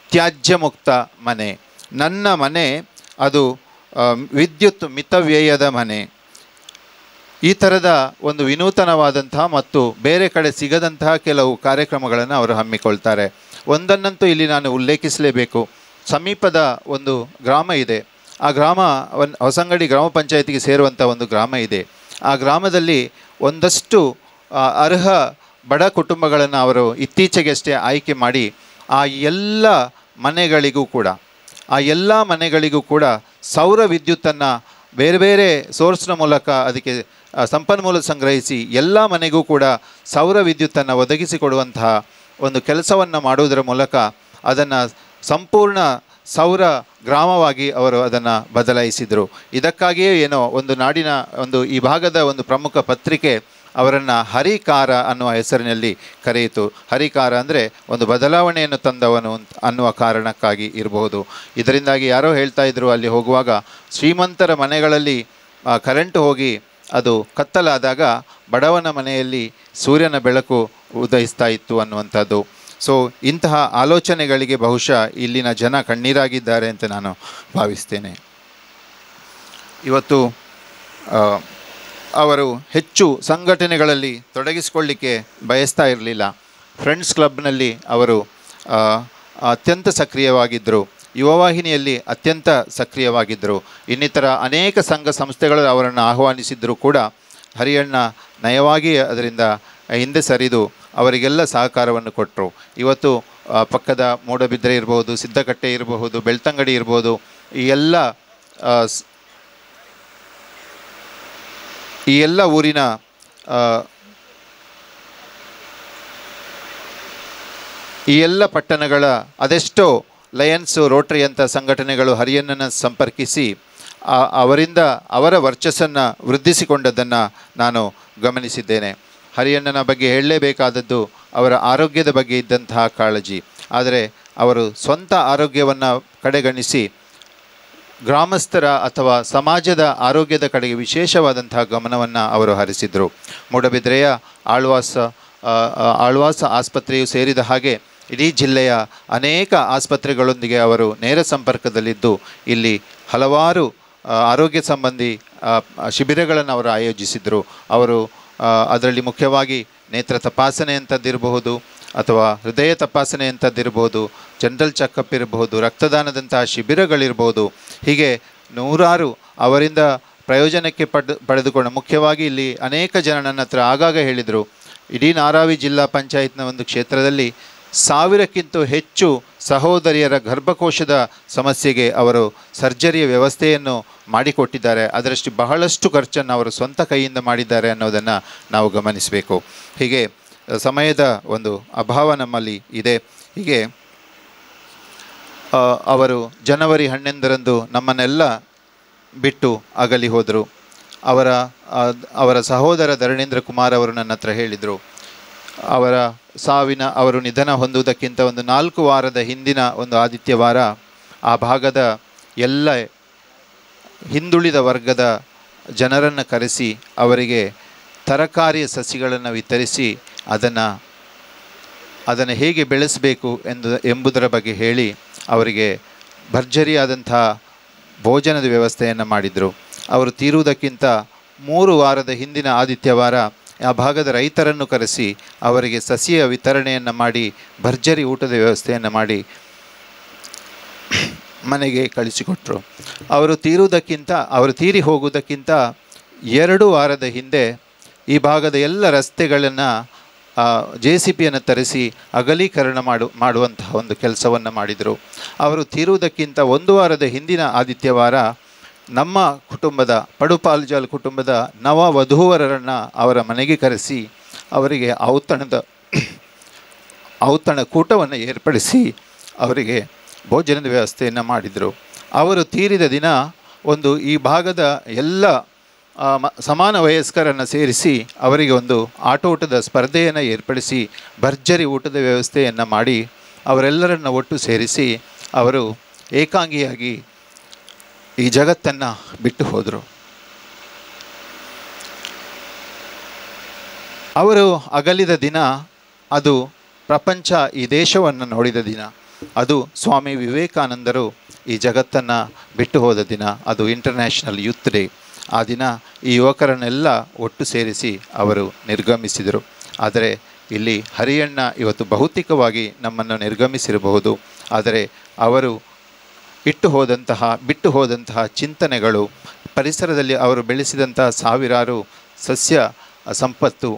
ತ್ಯಾಜ್ಯ ಮುಕ್ತ ಮನೆ, ನನ್ನ ಮನೆ ಅದು ವಿದ್ಯುತ್ ಮಿತವ್ಯಯದ ಮನೆ. ಈ ಥರದ ಒಂದು ವಿನೂತನವಾದಂತಹ ಮತ್ತು ಬೇರೆ ಕಡೆ ಸಿಗದಂತಹ ಕೆಲವು ಕಾರ್ಯಕ್ರಮಗಳನ್ನು ಅವರು ಹಮ್ಮಿಕೊಳ್ತಾರೆ. ಒಂದನ್ನಂತೂ ಇಲ್ಲಿ ನಾನು ಉಲ್ಲೇಖಿಸಲೇಬೇಕು. ಸಮೀಪದ ಒಂದು ಗ್ರಾಮ ಇದೆ. ಆ ಗ್ರಾಮ ಹೊಸಂಗಡಿ ಗ್ರಾಮ ಪಂಚಾಯತಿಗೆ ಸೇರುವಂಥ ಒಂದು ಗ್ರಾಮ ಇದೆ. ಆ ಗ್ರಾಮದಲ್ಲಿ ಒಂದಷ್ಟು ಅರ್ಹ ಬಡ ಕುಟುಂಬಗಳನ್ನು ಅವರು ಇತ್ತೀಚೆಗಷ್ಟೇ ಆಯ್ಕೆ ಮಾಡಿ ಆ ಎಲ್ಲ ಮನೆಗಳಿಗೂ ಕೂಡ ಸೌರ ವಿದ್ಯುತ್ತನ್ನು ಬೇರೆ ಬೇರೆ ಸೋರ್ಸ್ನ ಮೂಲಕ ಅದಕ್ಕೆ ಸಂಪನ್ಮೂಲ ಸಂಗ್ರಹಿಸಿ ಎಲ್ಲ ಮನೆಗೂ ಕೂಡ ಸೌರ ವಿದ್ಯುತ್ತನ್ನು ಒದಗಿಸಿಕೊಡುವಂತಹ ಒಂದು ಕೆಲಸವನ್ನು ಮಾಡುವುದರ ಮೂಲಕ ಅದನ್ನು ಸಂಪೂರ್ಣ ಸೌರ ಗ್ರಾಮವಾಗಿ ಅವರು ಅದನ್ನು ಬದಲಾಯಿಸಿದರು. ಇದಕ್ಕಾಗಿಯೇ ಏನೋ ಒಂದು ನಾಡಿನ ಈ ಭಾಗದ ಒಂದು ಪ್ರಮುಖ ಪತ್ರಿಕೆ ಅವರನ್ನು ಹರಿಕಾರ ಅನ್ನುವ ಹೆಸರಿನಲ್ಲಿ ಕರೆಯಿತು. ಹರಿಕಾರ ಅಂದರೆ ಒಂದು ಬದಲಾವಣೆಯನ್ನು ತಂದವನು ಅನ್ನುವ ಕಾರಣಕ್ಕಾಗಿ ಇರಬಹುದು. ಇದರಿಂದಾಗಿ ಯಾರೋ ಹೇಳ್ತಾ ಇದ್ದರು, ಅಲ್ಲಿ ಹೋಗುವಾಗ ಶ್ರೀಮಂತರ ಮನೆಗಳಲ್ಲಿ ಕರೆಂಟ್ ಹೋಗಿ ಅದು ಕತ್ತಲಾದಾಗ ಬಡವನ ಮನೆಯಲ್ಲಿ ಸೂರ್ಯನ ಬೆಳಕು ಉದಯಿಸ್ತಾ ಇತ್ತು ಅನ್ನುವಂಥದ್ದು. ಸೊ ಇಂತಹ ಆಲೋಚನೆಗಳಿಗೆ ಬಹುಶಃ ಇಲ್ಲಿನ ಜನ ಕಣ್ಣೀರಾಗಿದ್ದಾರೆ ಅಂತ ನಾನು ಭಾವಿಸ್ತೇನೆ. ಇವತ್ತು ಅವರು ಹೆಚ್ಚು ಸಂಘಟನೆಗಳಲ್ಲಿ ತೊಡಗಿಸಿಕೊಳ್ಳಿಕ್ಕೆ ಬಯಸ್ತಾ ಇರಲಿಲ್ಲ. ಫ್ರೆಂಡ್ಸ್ ಕ್ಲಬ್ನಲ್ಲಿ ಅವರು ಅತ್ಯಂತ ಸಕ್ರಿಯವಾಗಿದ್ದರು. ಯುವವಾಹಿನಿಯಲ್ಲಿ ಅತ್ಯಂತ ಸಕ್ರಿಯವಾಗಿದ್ದರು. ಇನ್ನಿತರ ಅನೇಕ ಸಂಘ ಸಂಸ್ಥೆಗಳು ಅವರನ್ನು ಆಹ್ವಾನಿಸಿದ್ದರೂ ಕೂಡ ಹರಿಯಣ್ಣ ನಯವಾಗಿ ಅದರಿಂದ ಹಿಂದೆ ಸರಿದು ಅವರಿಗೆಲ್ಲ ಸಹಕಾರವನ್ನು ಕೊಟ್ಟರು. ಇವತ್ತು ಪಕ್ಕದ ಮೂಡಬಿದ್ರೆ ಇರಬಹುದು, ಸಿದ್ದಕಟ್ಟೆ ಇರಬಹುದು, ಬೆಳ್ತಂಗಡಿ ಇರಬಹುದು, ಈ ಎಲ್ಲ ಊರಿನ ಈ ಎಲ್ಲ ಪಟ್ಟಣಗಳ ಅದೆಷ್ಟೋ ಲಯನ್ಸು, ರೋಟರಿ ಅಂಥ ಸಂಘಟನೆಗಳು ಹರಿಯಣ್ಣನ ಸಂಪರ್ಕಿಸಿ ಅವರಿಂದ ಅವರ ವರ್ಚಸ್ಸನ್ನು ವೃದ್ಧಿಸಿಕೊಂಡದ್ದನ್ನು ನಾನು ಗಮನಿಸಿದ್ದೇನೆ. ಹರಿಯಣ್ಣನ ಬಗ್ಗೆ ಹೇಳಲೇಬೇಕಾದದ್ದು ಅವರ ಆರೋಗ್ಯದ ಬಗ್ಗೆ ಇದ್ದಂತಹ ಕಾಳಜಿ. ಆದರೆ ಅವರು ಸ್ವಂತ ಆರೋಗ್ಯವನ್ನು ಕಡೆಗಣಿಸಿ ಗ್ರಾಮಸ್ಥರ ಅಥವಾ ಸಮಾಜದ ಆರೋಗ್ಯದ ಕಡೆಗೆ ವಿಶೇಷವಾದಂತಹ ಗಮನವನ್ನು ಅವರು ಹರಿಸಿದರು. ಮೂಡಬಿದ್ರೆಯ ಆಳ್ವಾಸ ಆಸ್ಪತ್ರೆಯು ಸೇರಿದ ಹಾಗೆ ಇಡೀ ಜಿಲ್ಲೆಯ ಅನೇಕ ಆಸ್ಪತ್ರೆಗಳೊಂದಿಗೆ ಅವರು ನೇರ ಸಂಪರ್ಕದಲ್ಲಿದ್ದು ಇಲ್ಲಿ ಹಲವಾರು ಆರೋಗ್ಯ ಸಂಬಂಧಿ ಶಿಬಿರಗಳನ್ನು ಅವರು ಆಯೋಜಿಸಿದರು. ಅವರು ಅದರಲ್ಲಿ ಮುಖ್ಯವಾಗಿ ನೇತ್ರ ತಪಾಸಣೆ ಅಂಥದ್ದಿರಬಹುದು ಅಥವಾ ಹೃದಯ ತಪಾಸಣೆ ಅಂಥದ್ದಿರಬಹುದು, ಜನರಲ್ ಚೆಕಪ್ ಇರಬಹುದು, ರಕ್ತದಾನದಂತಹ ಶಿಬಿರಗಳಿರ್ಬೋದು. ಹೀಗೆ ನೂರಾರು ಅವರಿಂದ ಪ್ರಯೋಜನಕ್ಕೆ ಪಡೆದುಕೊಂಡು ಮುಖ್ಯವಾಗಿ ಇಲ್ಲಿ ಅನೇಕ ಜನ ನನ್ನ ಹತ್ರ ಆಗಾಗ ಹೇಳಿದರು, ಇಡೀ ನಾರಾವಿ ಜಿಲ್ಲಾ ಪಂಚಾಯತ್ನ ಒಂದು ಕ್ಷೇತ್ರದಲ್ಲಿ 1000ಕ್ಕಿಂತ ಹೆಚ್ಚು ಸಹೋದರಿಯರ ಗರ್ಭಕೋಶದ ಸಮಸ್ಯೆಗೆ ಅವರು ಸರ್ಜರಿಯ ವ್ಯವಸ್ಥೆಯನ್ನು ಮಾಡಿಕೊಟ್ಟಿದ್ದಾರೆ. ಅದರಷ್ಟು ಬಹಳಷ್ಟು ಖರ್ಚನ್ನು ಅವರು ಸ್ವಂತ ಕೈಯಿಂದ ಮಾಡಿದ್ದಾರೆ ಅನ್ನೋದನ್ನು ನಾವು ಗಮನಿಸಬೇಕು. ಹೀಗೆ ಸಮಯದ ಒಂದು ಅಭಾವ ನಮ್ಮಲ್ಲಿ ಇದೆ. ಹೀಗೆ ಅವರು ಜನವರಿ 11ರಂದು ನಮ್ಮನ್ನೆಲ್ಲ ಬಿಟ್ಟು ಅಗಲಿ ಹೋದರು. ಅವರ ಸಹೋದರ ಧರಣೇಂದ್ರ ಕುಮಾರ್ ಅವರು ನನ್ನ ಹತ್ರ ಹೇಳಿದರು, ಅವರು ನಿಧನ ಹೊಂದುವುದಕ್ಕಿಂತ ಒಂದು 4 ವಾರದ ಹಿಂದಿನ ಒಂದು ಆದಿತ್ಯವಾರ ಆ ಭಾಗದ ಎಲ್ಲ ಹಿಂದುಳಿದ ವರ್ಗದ ಜನರನ್ನು ಕರೆಸಿ ಅವರಿಗೆ ತರಕಾರಿಯ ಸಸಿಗಳನ್ನು ವಿತರಿಸಿ ಅದನ್ನು ಹೇಗೆ ಬೆಳೆಸಬೇಕು ಎಂಬುದರ ಬಗ್ಗೆ ಹೇಳಿ ಅವರಿಗೆ ಭರ್ಜರಿಯಾದಂಥ ಭೋಜನದ ವ್ಯವಸ್ಥೆಯನ್ನು ಮಾಡಿದರು. ಅವರು ತೀರುವುದಕ್ಕಿಂತ 3 ವಾರದ ಹಿಂದಿನ ಆದಿತ್ಯವಾರ ಆ ಭಾಗದ ರೈತರನ್ನು ಕರೆಸಿ ಅವರಿಗೆ ಸಸಿಯ ವಿತರಣೆಯನ್ನು ಮಾಡಿ ಭರ್ಜರಿ ಊಟದ ವ್ಯವಸ್ಥೆಯನ್ನು ಮಾಡಿ ಮನೆಗೆ ಕಳಿಸಿಕೊಟ್ರು. ಅವರು ತೀರಿ ಹೋಗುವುದಕ್ಕಿಂತ 2 ವಾರದ ಹಿಂದೆ ಈ ಭಾಗದ ಎಲ್ಲ ರಸ್ತೆಗಳನ್ನು JCPಯನ್ನು ತರಿಸಿ ಅಗಲೀಕರಣ ಮಾಡುವಂತಹ ಒಂದು ಕೆಲಸವನ್ನು ಮಾಡಿದರು. ಅವರು ತೀರುವುದಕ್ಕಿಂತ 1 ವಾರದ ಹಿಂದಿನ ಆದಿತ್ಯವಾರ ನಮ್ಮ ಕುಟುಂಬದ ಪಡುಪಾಲ್ಜಾಲ್ ಕುಟುಂಬದ ನವ ವಧೂವರರನ್ನು ಅವರ ಮನೆಗೆ ಕರೆಸಿ ಅವರಿಗೆ ಔತಣ ಕೂಟವನ್ನು ಏರ್ಪಡಿಸಿ ಅವರಿಗೆ ಭೋಜನದ ವ್ಯವಸ್ಥೆಯನ್ನು ಮಾಡಿದರು. ಅವರು ತೀರಿದ ದಿನ ಈ ಭಾಗದ ಎಲ್ಲ ಸಮಾನ ವಯಸ್ಕರನ್ನು ಸೇರಿಸಿ ಅವರಿಗೆ ಒಂದು ಆಟೋಟದ ಸ್ಪರ್ಧೆಯನ್ನು ಏರ್ಪಡಿಸಿ ಭರ್ಜರಿ ಊಟದ ವ್ಯವಸ್ಥೆಯನ್ನು ಮಾಡಿ ಅವರೆಲ್ಲರನ್ನು ಒಟ್ಟು ಸೇರಿಸಿ ಅವರು ಏಕಾಂಗಿಯಾಗಿ ಈ ಜಗತ್ತನ್ನು ಬಿಟ್ಟು ಹೋದರು. ಅವರು ಅಗಲಿದ ದಿನ ಅದು ಪ್ರಪಂಚ ಈ ದೇಶವನ್ನು ನೋಡಿದ ದಿನ. ಅದು ಸ್ವಾಮಿ ವಿವೇಕಾನಂದರು ಈ ಜಗತ್ತನ್ನು ಬಿಟ್ಟು ಹೋದ ದಿನ. ಅದು ಇಂಟರ್ನ್ಯಾಷನಲ್ ಯೂತ್ ಡೇ. ಆ ದಿನ ಈ ಯುವಕರನ್ನೆಲ್ಲ ಒಟ್ಟು ಸೇರಿಸಿ ಅವರು ನಿರ್ಗಮಿಸಿದರು. ಆದರೆ ಇಲ್ಲಿ ಹರಿಯಣ್ಣ ಇವತ್ತು ಭೌತಿಕವಾಗಿ ನಮ್ಮನ್ನು ನಿರ್ಗಮಿಸಿರಬಹುದು, ಆದರೆ ಅವರು ಬಿಟ್ಟು ಹೋದಂತಹ ಚಿಂತನೆಗಳು, ಪರಿಸರದಲ್ಲಿ ಅವರು ಬೆಳೆಸಿದಂತಹ ಸಾವಿರಾರು ಸಸ್ಯ ಸಂಪತ್ತು,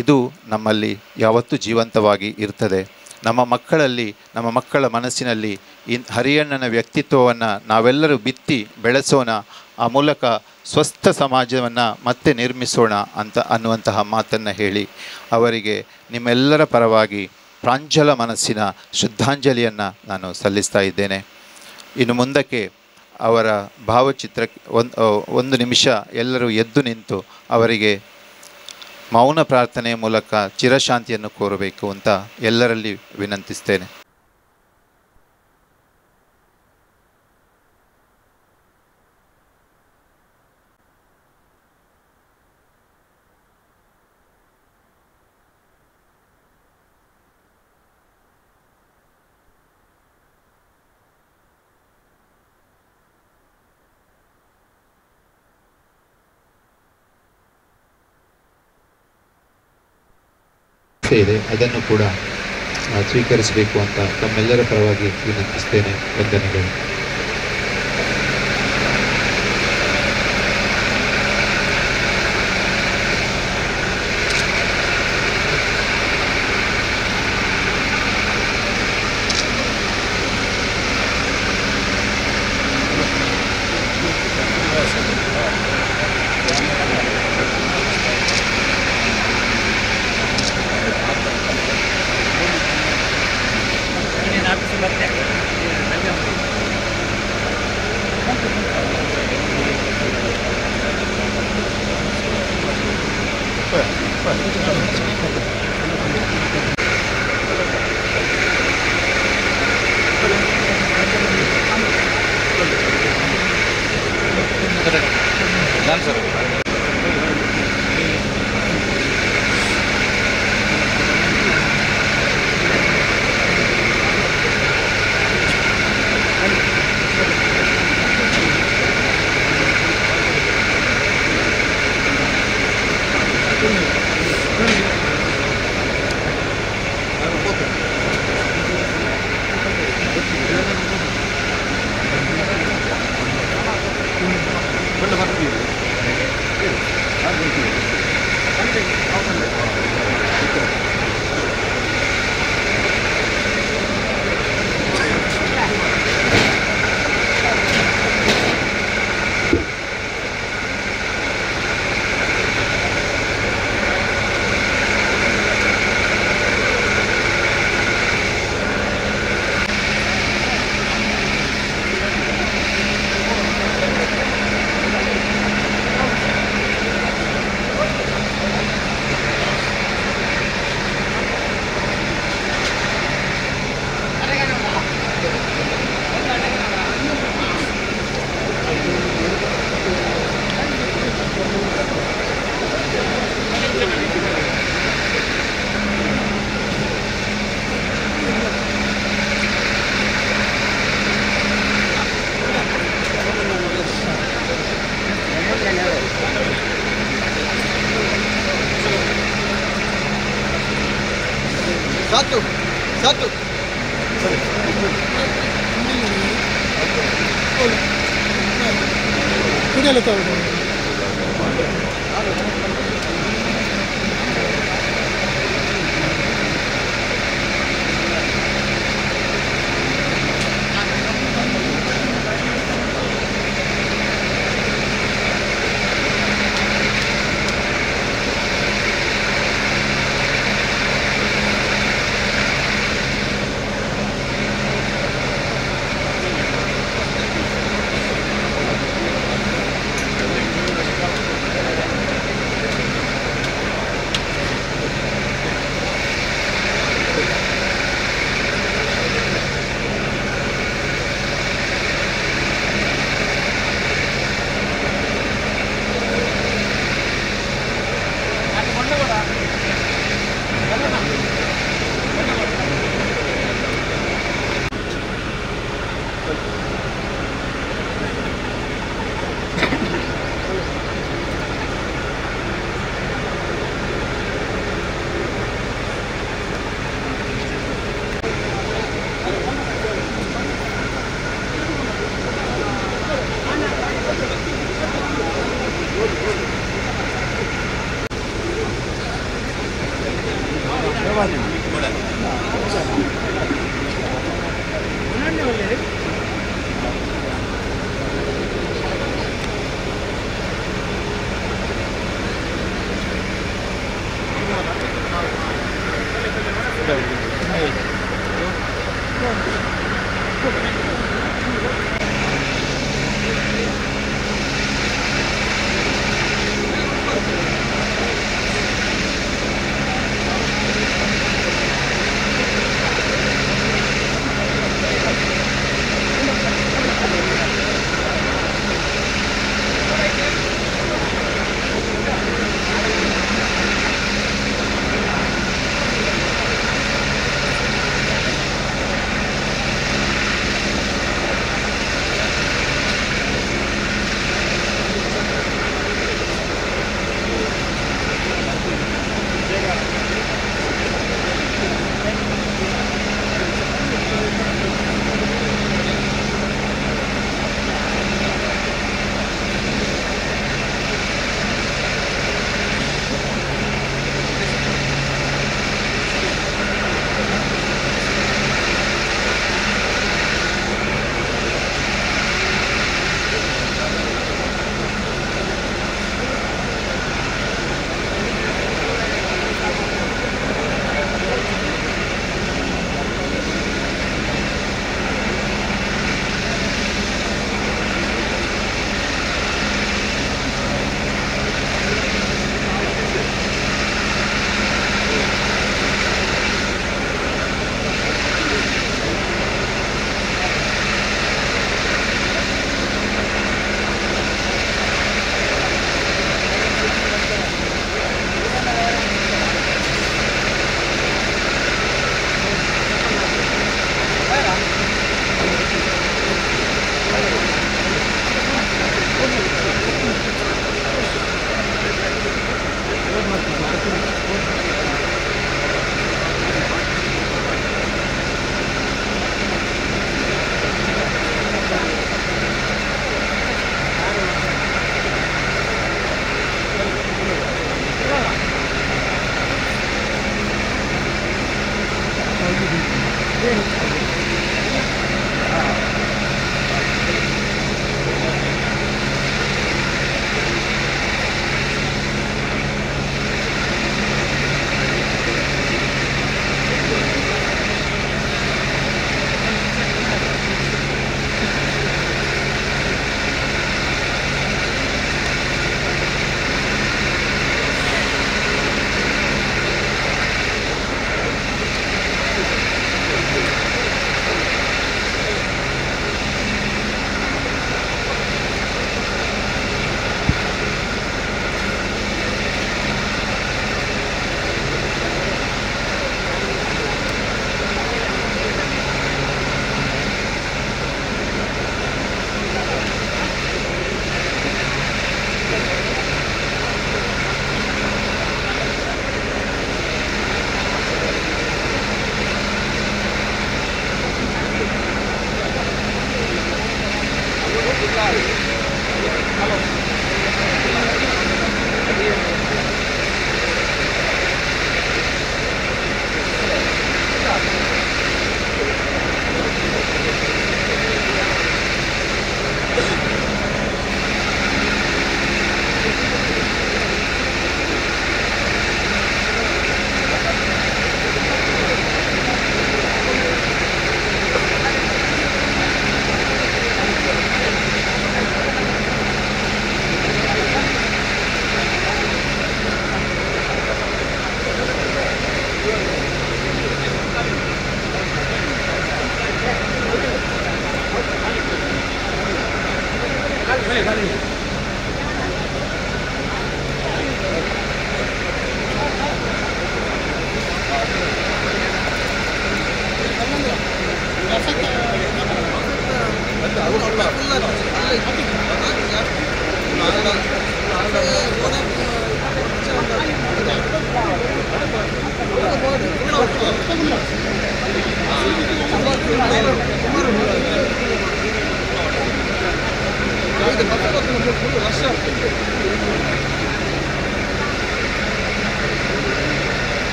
ಇದು ನಮ್ಮಲ್ಲಿ ಯಾವತ್ತೂ ಜೀವಂತವಾಗಿ ಇರ್ತದೆ. ನಮ್ಮ ಮಕ್ಕಳ ಮನಸ್ಸಿನಲ್ಲಿ ಹರಿಯಣ್ಣನ ವ್ಯಕ್ತಿತ್ವವನ್ನು ನಾವೆಲ್ಲರೂ ಬಿತ್ತಿ ಬೆಳೆಸೋಣ. ಆ ಮೂಲಕ ಸ್ವಸ್ಥ ಸಮಾಜವನ್ನು ಮತ್ತೆ ನಿರ್ಮಿಸೋಣ ಅನ್ನುವಂತಹ ಮಾತನ್ನು ಹೇಳಿ ಅವರಿಗೆ ನಿಮ್ಮೆಲ್ಲರ ಪರವಾಗಿ ಪ್ರಾಂಜಲ ಮನಸ್ಸಿನ ಶ್ರದ್ಧಾಂಜಲಿಯನ್ನು ನಾನು ಸಲ್ಲಿಸ್ತಾ ಇದ್ದೇನೆ. ಇನ್ನು ಮುಂದಕ್ಕೆ ಅವರ ಭಾವಚಿತ್ರಕ್ಕೆ ಒಂದು ನಿಮಿಷ ಎಲ್ಲರೂ ಎದ್ದು ನಿಂತು ಅವರಿಗೆ ಮೌನ ಪ್ರಾರ್ಥನೆಯ ಮೂಲಕ ಚಿರಶಾಂತಿಯನ್ನು ಕೋರಬೇಕು ಅಂತ ಎಲ್ಲರಲ್ಲಿ ವಿನಂತಿಸ್ತೇನೆ. ಇದೆ, ಅದನ್ನು ಕೂಡ ಸ್ವೀಕರಿಸಬೇಕು ಅಂತ ತಮ್ಮೆಲ್ಲರ ಪರವಾಗಿ ವಿನಂತಿಸ್ತೇನೆ. ವಂದನೆಗಳು. Satu. Sudah letak.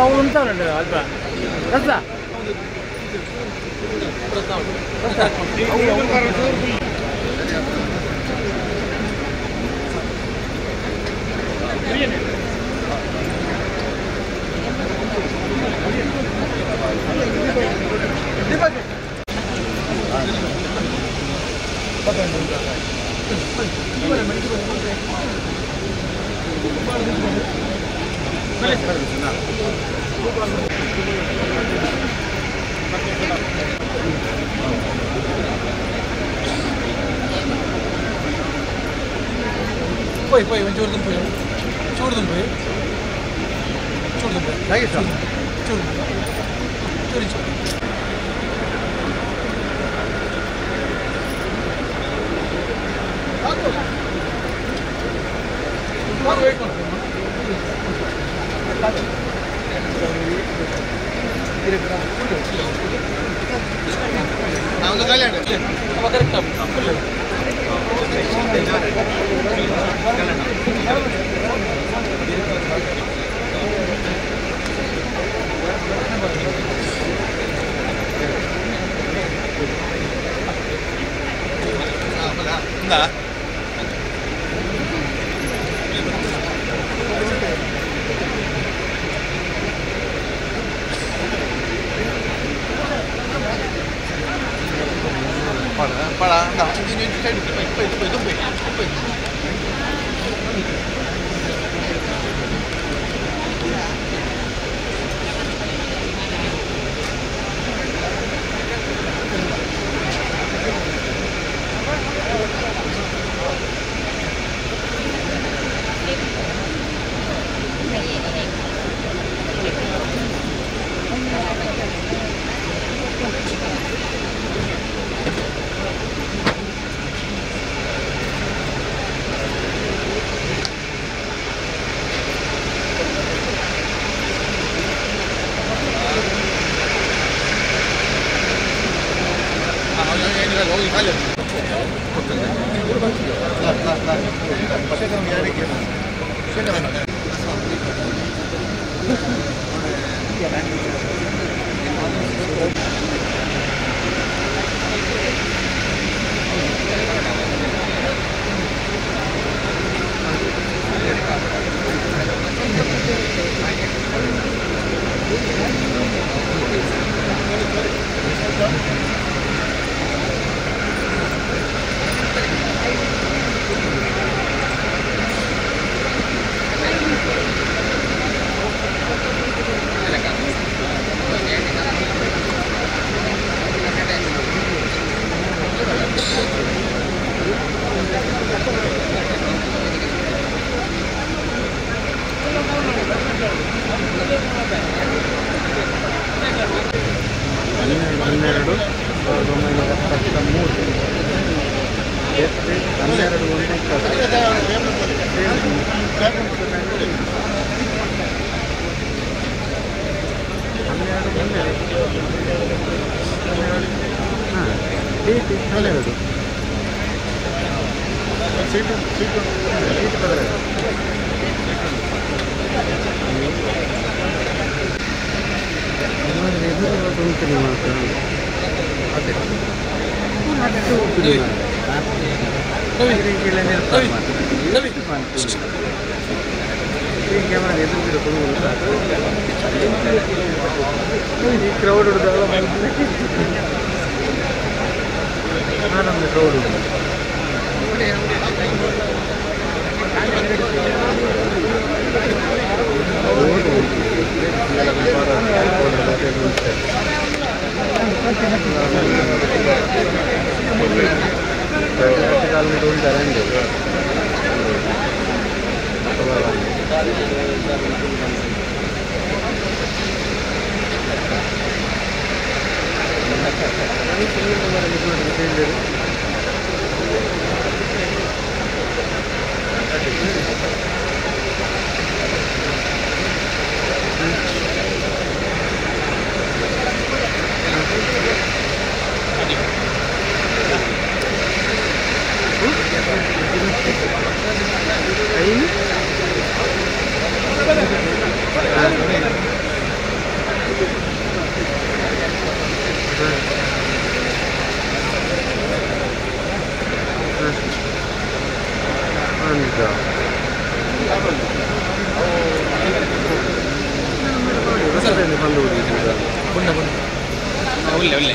ఉంటానండి అల్ప రస్తా పోయి పోయి చూడదాం పోయి చూడదాం పోయి చూడదాం పోయి చూడు చూడు para anda ini saya itu ಬಂದು ಬುಂಡ ಬುಂಡ ಒಳ್ಳೆ ಒಳ್ಳೆ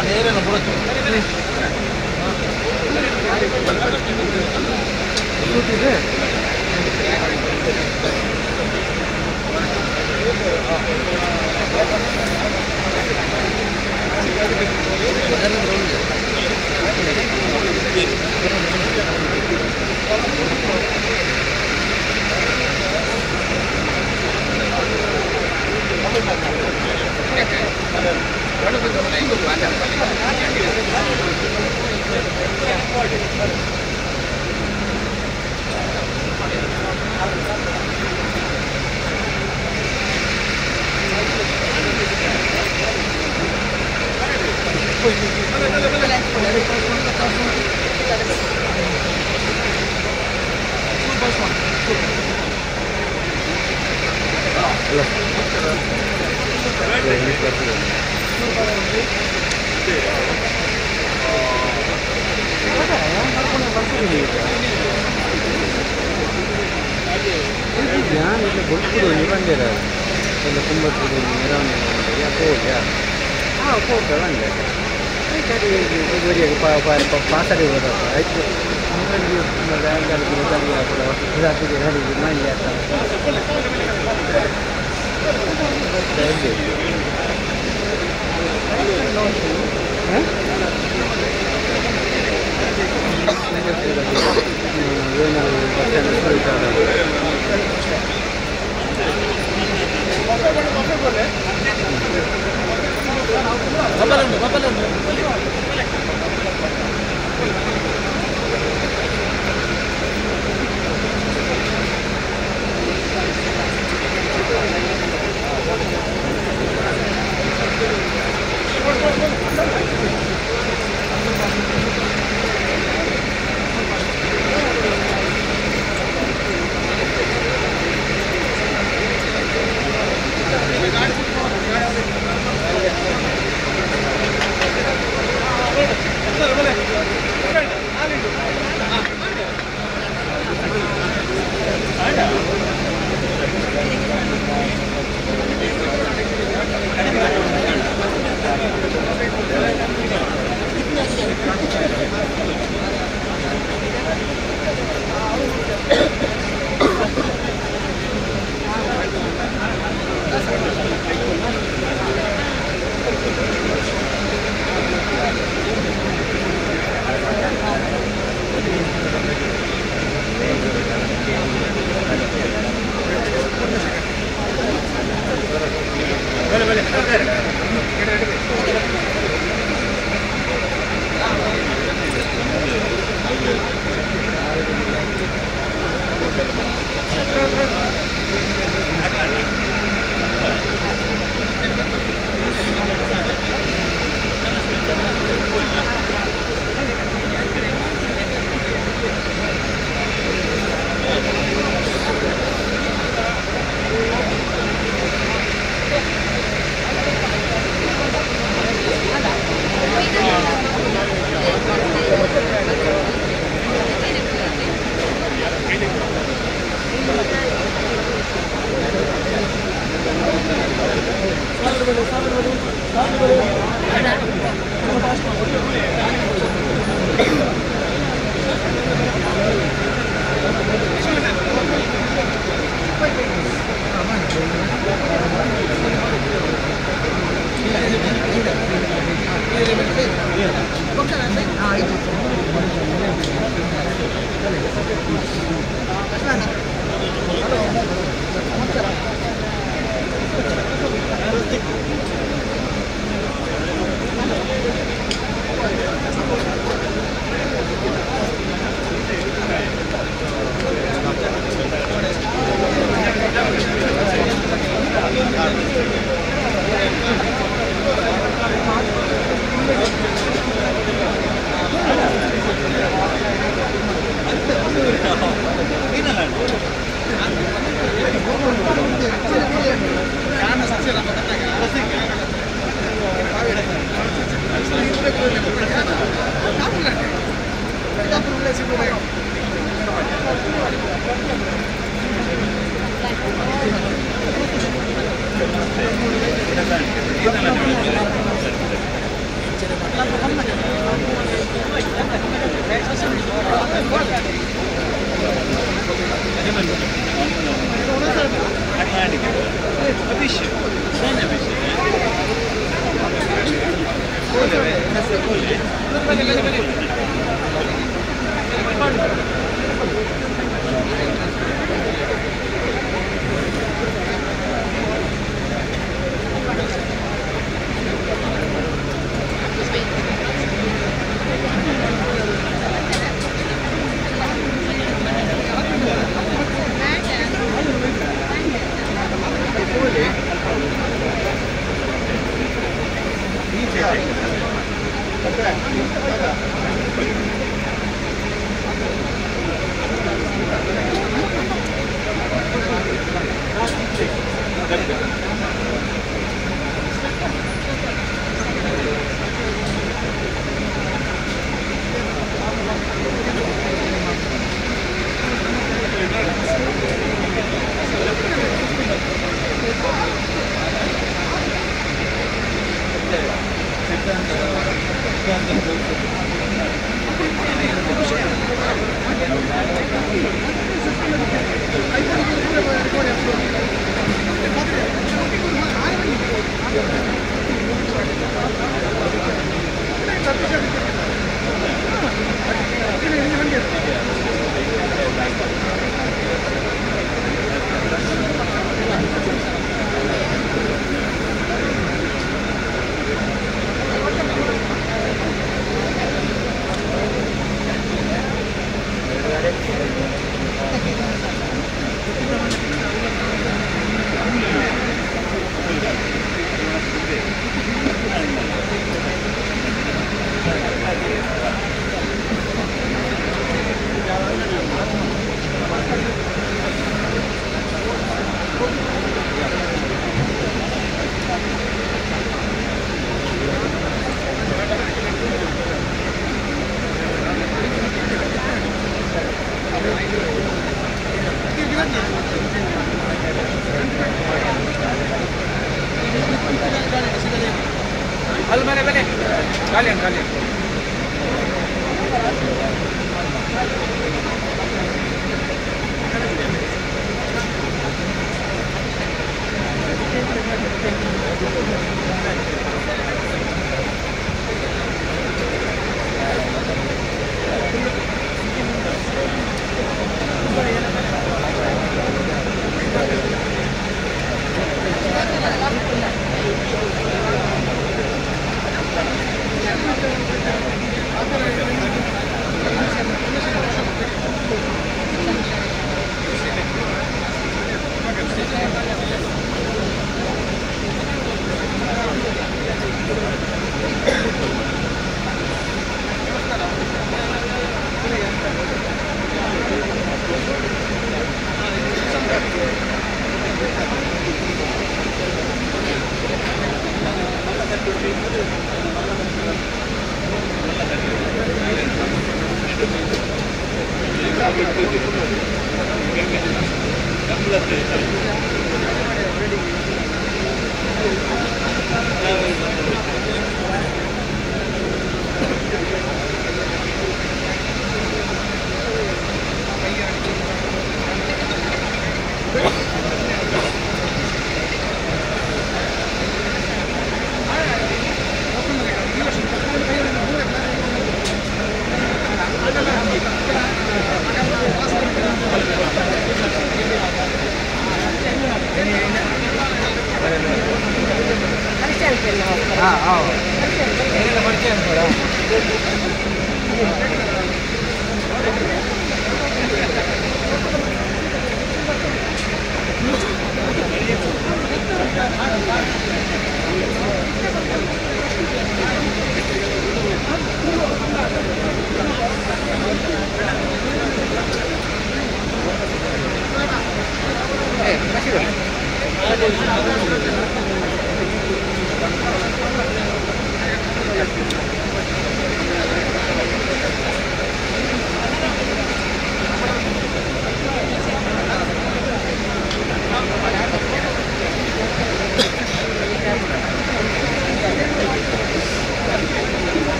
ಅದೇನು ಬರುತ್ತೆ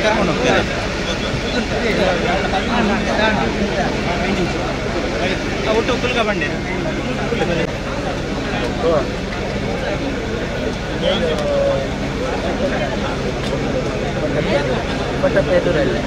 ಕರ್ಕೊಂಡು ಹೋಗ್ತೀರಾ ಒಟ್ಟು ಕುಲ್ಕ ಬಂಡೆ ಎದುರಲ್ಲಿ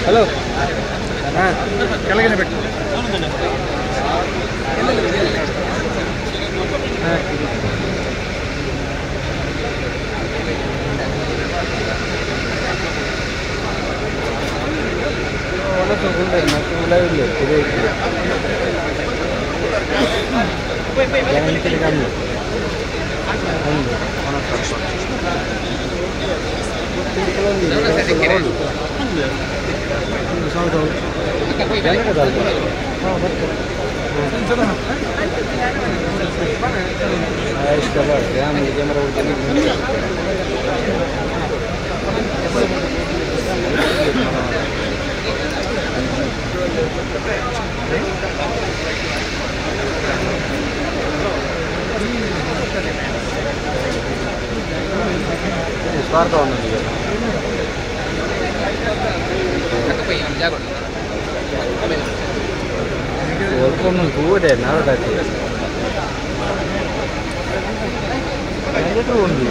ಹಲೋ ಹಾಂ ಕೆಳಗಡೆ ಬಿಟ್ಟು ಸ್ವಾರ್ಥ ಒಂದೊಂದಿಗೆ ಒಳ್ಕೊಂಡು ಹೂವುದೇ ನಾರದಾಕಿ ಒಂದು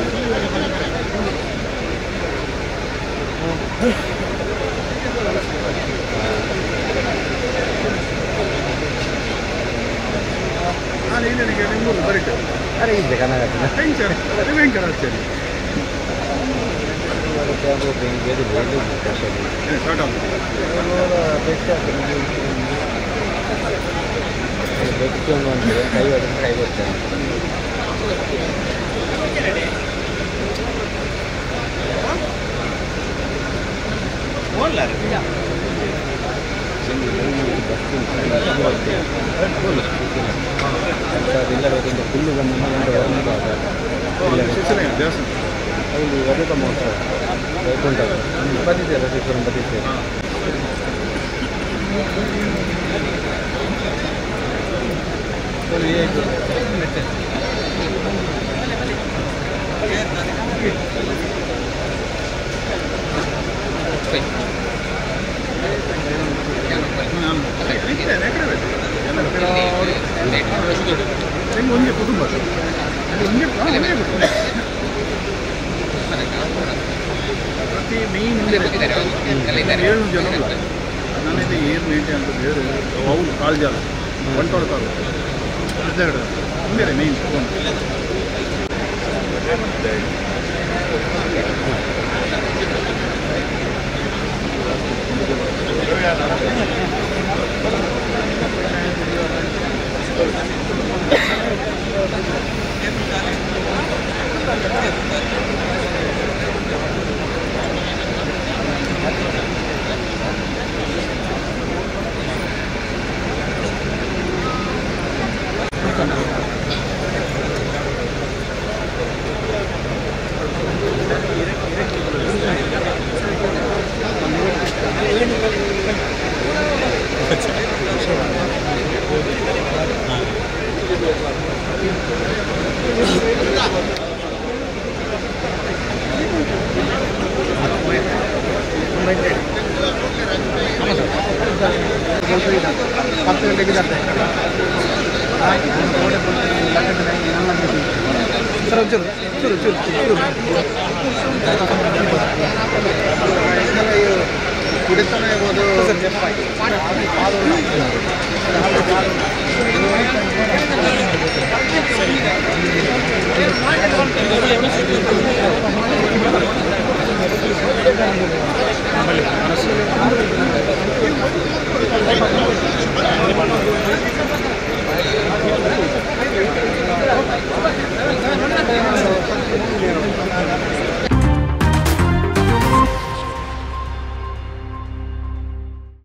ಅರೆ ಇದೆ ಕನಗಾಗ್ತದೆ ಬೆಚ್ಚೊಂದು ಕೈ ಬರ್ತೇನೆ ಫುಲ್ಲು ಅಲ್ಲಿ ವಧುಕ ಮಹೋತ್ಸವ ವೈಕುಂಠ ಬಂದಿದ್ದೇವೆ ಶಿಕ್ಷಣ ಬಂದಿದ್ದೇವೆ. ಒಂದೇ ಕುಟುಂಬ ಪ್ರತಿ ಮೇನ್ ಏಳು ಜನ ನಾನಿದೆ ಏರ್ ಮೇಂಟೆ ಅಂತ ಬೇರೆ ಅವ್ರು ಕಾಲ್ಜಾಲ ಬಂಟೋಳ ಕಾಲು ಹನ್ನೆರಡು ಮುಂದೆ ಮೇನ್ ಕುಡಿತಾನೆ